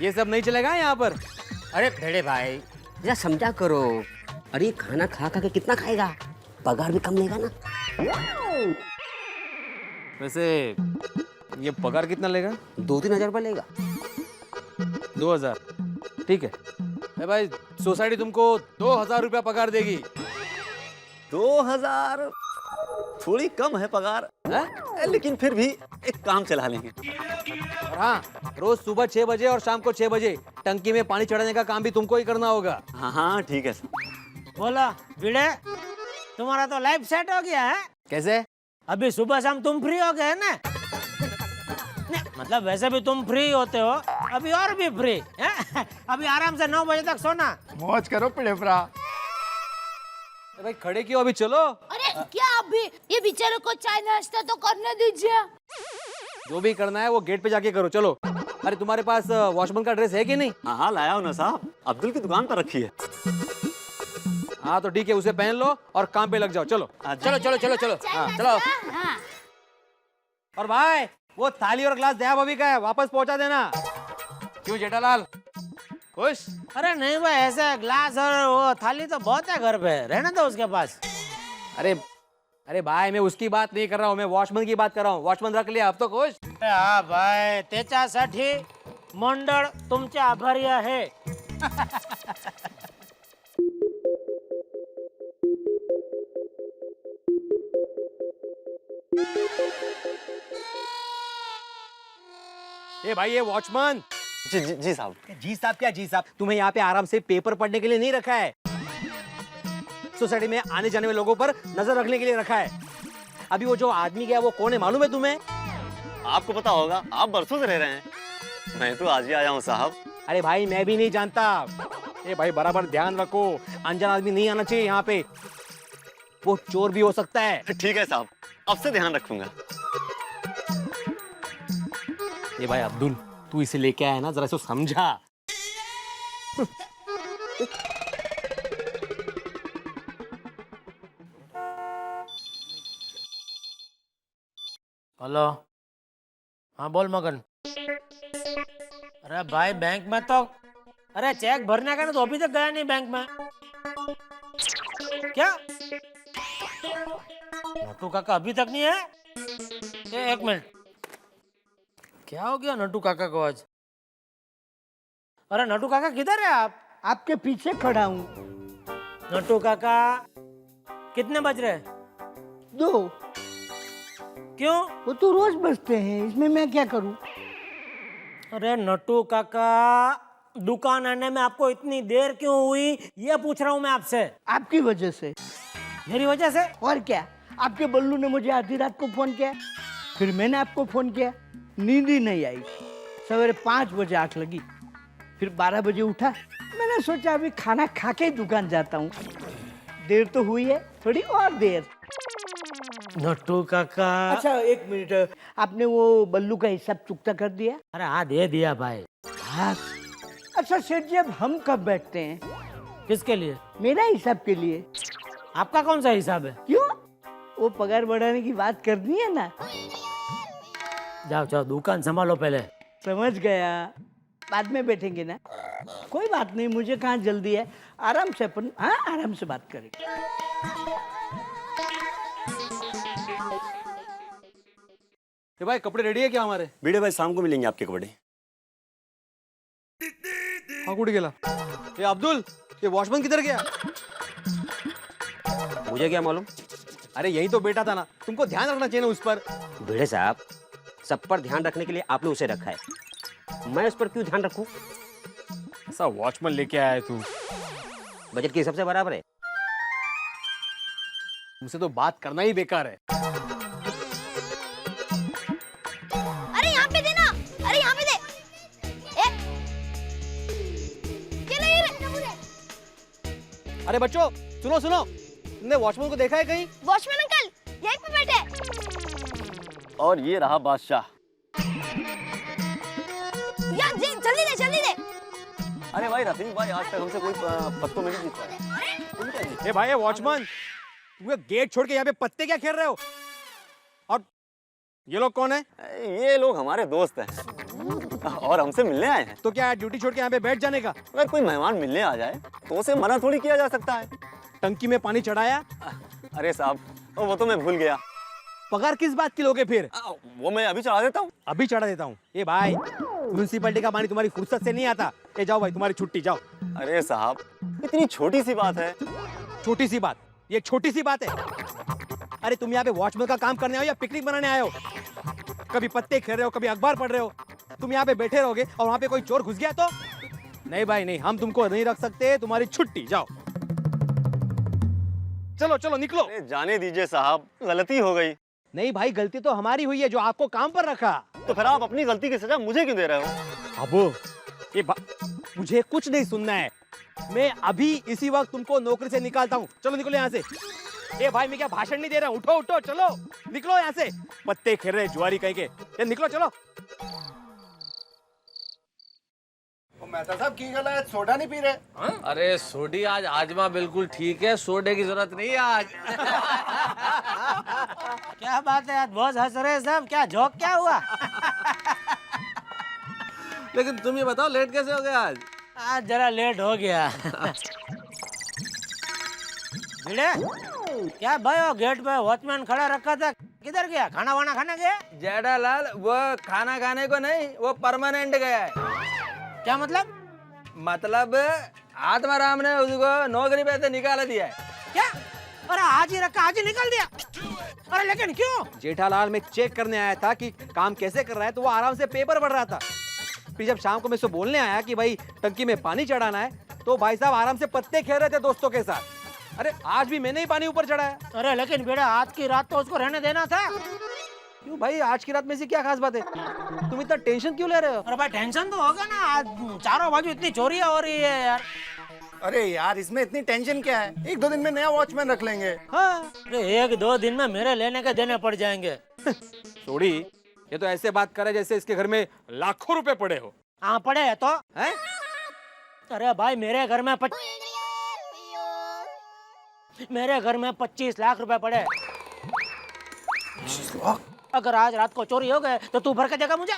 ये सब नहीं चलेगा यहाँ पर। अरे भेड़े भाई जरा समझा करो। अरे खाना खा खा के कितना खाएगा, पगार भी कम लेगा ना। वैसे ये पगार कितना लेगा? 2-3 हजार रुपये लेगा। 2000 ठीक है। भाई सोसाइटी तुमको 2000 रुपया पगार देगी। 2000 थोड़ी कम है पगार, लेकिन फिर भी एक काम चला लेंगे। और हाँ, रोज सुबह 6 बजे और शाम को 6 बजे टंकी में पानी चढ़ाने का काम भी तुमको ही करना होगा। हाँ ठीक है सर। बोला भिड़े, तुम्हारा तो लाइफ सेट हो गया है। कैसे? अभी सुबह शाम तुम फ्री हो गए ना? मतलब वैसे भी तुम फ्री होते हो, अभी और भी फ्री है? अभी आराम से 9 बजे तक सोना। मौज करो पीड़े भरा। भाई खड़े क्यों, अभी चलो। अरे क्या अभी, ये बेचारे को चाय नाश्ता तो करने दीजिए। जो भी करना है वो गेट पे जाके करो, चलो। अरे तुम्हारे पास वॉचमैन का ड्रेस है कि नहीं? हाँ लाया हूँ ना साहब, अब्दुल की दुकान पर रखी है। हाँ तो ठीक है, उसे पहन लो और काम पे लग जाओ। चलो चलो चलो चलो चलो हाँ चलो। हाँ। और भाई वो थाली और ग्लास दया भाभी का है, वापस पहुंचा देना। क्यों जेठालाल, खुश? अरे नहीं भाई, ऐसा ग्लास और वो थाली तो बहुत है घर पे, रहने दो उसके पास। अरे भाई मैं उसकी बात नहीं कर रहा हूँ, मैं वॉचमैन की बात कर रहा हूँ। वॉचमैन रख लिया, अब तो खुश? हाँ भाई, त्याच्यासाठी मंडळ तुमचे आभारी आहे। ए भाई ये वॉचमैन। जी साहब। जी साहब क्या जी साहब, तुम्हें यहाँ पे आराम से पेपर पढ़ने के लिए नहीं रखा है, सोसाइटी में आने जाने वाले लोगों पर नजर रखने के लिए रखा है। अभी वो जो आदमी गया वो कौन है मालूम है तुम्हें? आपको पता होगा, आप बरसों से रह रहे हैं। मैं तो आज ही आया हूँ साहब। अरे भाई मैं भी नहीं जानता। ए भाई बराबर ध्यान रखो, अनजान आदमी नहीं आना चाहिए यहाँ पे, वो चोर भी हो सकता है। ठीक है साहब, अब से ध्यान रखूंगा। ए भाई अब्दुल, तू इसे लेके आया ना, जरा इसको समझा। हेलो, हाँ बोल मगन। अरे भाई बैंक में तो, अरे चेक भरने का ना, तो अभी तक गया नहीं बैंक में। क्या नट्टू काका अभी तक नहीं है? एक मिनट, क्या हो गया नट्टू काका को आज? अरे नट्टू काका किधर है आप? आपके पीछे खड़ा हूँ। नट्टू काका कितने बज रहे? 2। क्यों? वो तो रोज बजते हैं, इसमें मैं क्या करूँ? अरे नट्टू काका, दुकान आने में आपको इतनी देर क्यों हुई, ये पूछ रहा हूँ मैं आपसे। आपकी वजह से। मेरी वजह से? और क्या, आपके बल्लू ने मुझे आधी रात को फोन किया, फिर मैंने आपको फोन किया, नींद ही नहीं आई। सवेरे 5 बजे आंख लगी, फिर 12 बजे उठा। मैंने सोचा अभी खाना खा के दुकान जाता हूँ। देर तो हुई है, थोड़ी और देर। नट्टू काका। अच्छा 1 मिनट, आपने वो बल्लू का हिसाब चुकता कर दिया? अरे हाँ दे दिया भाई। हाँ। अच्छा सेठ जी, अब हम कब बैठते हैं? किसके लिए? मेरा हिसाब के लिए। आपका कौन सा हिसाब है? क्यों, वो पगार बढ़ाने की बात करनी है ना? जाओ जाओ दुकान संभालो पहले। समझ गया, बाद में बैठेंगे ना, कोई बात नहीं, मुझे कहाँ जल्दी है, आराम से अपन, हाँ आराम से बात करेंगे। ये भाई कपड़े रेडी है क्या हमारे? बीड़े भाई शाम को मिलेंगे आपके कपड़े। हाँ कुछ गेला। ये अब्दुल, ये वॉचमैन किधर गया? मुझे क्या मालूम? अरे यही तो बेटा था ना, तुमको ध्यान रखना चाहिए ना उस पर। भिड़े साहब, सब पर ध्यान रखने के लिए आपने उसे रखा है, मैं उस पर क्यों ध्यान रखूं? ऐसा वॉचमैन लेके आया है तू, बजट के हिसाब से बराबर है। तुमसे तो बात करना ही बेकार है। अरे यहाँ पे देना, अरे यहाँ पे दे। अरे बच्चों सुनो सुनो, तुमने वॉचमैन को देखा है कहीं? वॉचमैन अंकल यहीं पे बैठे। और ये रहा बादशाह। यार जल्दी दे, जल्दी दे। अरे भाई रफीक भाई, आज तक हमसे कोई पत्तों में नहीं जीता है। ए भाई वॉचमैन, तुम गेट छोड़ के यहाँ पे पत्ते क्या खेल रहे हो? और ये लोग कौन है? ये लोग हमारे दोस्त हैं और हमसे मिलने आए हैं। तो क्या ड्यूटी छोड़ के यहाँ पे बैठ जाने का? अगर कोई मेहमान मिलने आ जाए तो उसे मना थोड़ी किया जा सकता है। टंकी में पानी चढ़ाया? अरे साहब, वो तो मैं भूल गया। पगार किस बात की लोगे फिर? वो मैं अभी चढ़ा देता हूँ। अभी चढ़ा देता हूँ। ये भाई, म्युनिसिपैलिटी का पानी तुम्हारी फुर्सत से नहीं आता। ये जाओ भाई, तुम्हारी छुट्टी, जाओ। अरे साहब, इतनी छोटी सी बात है। छोटी सी बात? ये छोटी सी बात है? अरे तुम यहाँ पे वॉचमैन का काम करने आए हो या पिकनिक बनाने आए हो? कभी पत्ते खेल रहे हो, कभी अखबार पढ़ रहे हो। तुम यहाँ पे बैठे रहोगे और वहाँ पे कोई चोर घुस गया तो? नहीं भाई नहीं, हम तुमको नहीं रख सकते, तुम्हारी छुट्टी, जाओ। चलो चलो निकलो। जाने दीजिए साहब, गलती हो गई। नहीं भाई, गलती तो हमारी हुई है जो आपको काम पर रखा। तो फिर आप अपनी गलती की सजा मुझे क्यों दे रहे हो? अबो, ये मुझे कुछ नहीं सुनना है, मैं अभी इसी वक्त तुमको नौकरी से निकालता हूँ। चलो निकलो यहाँ से। ए भाई, मैं क्या भाषण नहीं दे रहा हूँ, उठो उठो, चलो निकलो यहाँ से। पत्ते खेल रहे जुआरी कहीं के, ये निकलो चलो। मेहता साहब की गला है, सोडा नहीं पी रहे? अरे सोडी आज आजमा बिल्कुल ठीक है, सोडे की जरूरत नहीं है आज। क्या बात है, आज बहुत हंस रहे हैं सब, क्या जोक क्या हुआ? लेकिन तुम ये बताओ, लेट कैसे हो गया आज? आज जरा लेट हो गया। भिड़े, क्या भाई वो गेट पे वॉचमैन खड़ा रखा था, किधर गया? खाना वाना खाने गया? जेठालाल, वो खाना खाने को नहीं, वो परमानेंट गया है। क्या मतलब? मतलब आत्माराम ने उसको नौकरी पे से निकाल दिया है। क्या? अरे आज ही रखा, आज ही निकल दिया? अरे लेकिन क्यों? जेठालाल, मैं चेक करने आया था कि काम कैसे कर रहा है, तो वो आराम से पेपर पढ़ रहा था। फिर जब शाम को मैं उससे बोलने आया कि भाई टंकी में पानी चढ़ाना है, तो भाई साहब आराम से पत्ते खेल रहे थे दोस्तों के साथ। अरे आज भी मैंने ही पानी ऊपर चढ़ाया। अरे लेकिन बेटा, आज की रात तो उसको रहने देना था। क्यों भाई, आज की रात में से क्या खास बात है? तुम इतना टेंशन क्यों ले रहे हो? अरे भाई टेंशन तो होगा ना, आज चारों बाजू इतनी चोरियां हो रही है यार। अरे यार, इसमें इतनी टेंशन क्या है? एक दो दिन में नया वॉचमैन रख लेंगे। हाँ, अरे एक दो दिन में मेरे लेने के देने पड़ जाएंगे। थोड़ी, ये तो ऐसे बात करे जैसे इसके घर में लाखों रुपए पड़े हो। हाँ पड़े है तो है? अरे भाई मेरे घर में 25 लाख रुपए पड़े। अगर आज रात को चोरी हो गए तो तू भर के देगा मुझे?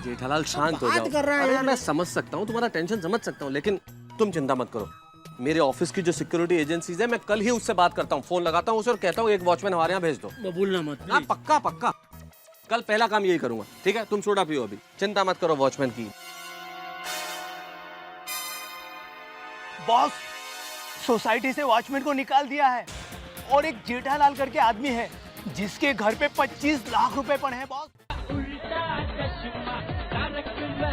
जेठालाल शांत हो जाओ। कर रहा है अरे यार। मैं समझ सकता हूँ, तुम्हारा टेंशन समझ सकता हूँ, लेकिन तुम चिंता मत करो। मेरे ऑफिस की जो सिक्योरिटी एजेंसीज है, मैं कल ही उससे बात करता हूँ, फोन लगाता हूँ उसे और कहता हूँ एक वॉचमैन हमारे यहाँ भेज दो। वो भूलना मत। हाँ पक्का पक्का, कल पहला काम यही करूंगा। ठीक है, तुम सोडा पियो अभी, चिंता मत करो वॉचमैन की। बॉस, सोसाइटी से वॉचमैन को निकाल दिया है और एक जेठालाल करके आदमी है जिसके घर पे 25 लाख रुपए पड़े हैं बॉस। उल्टा चश्मा, तारक महता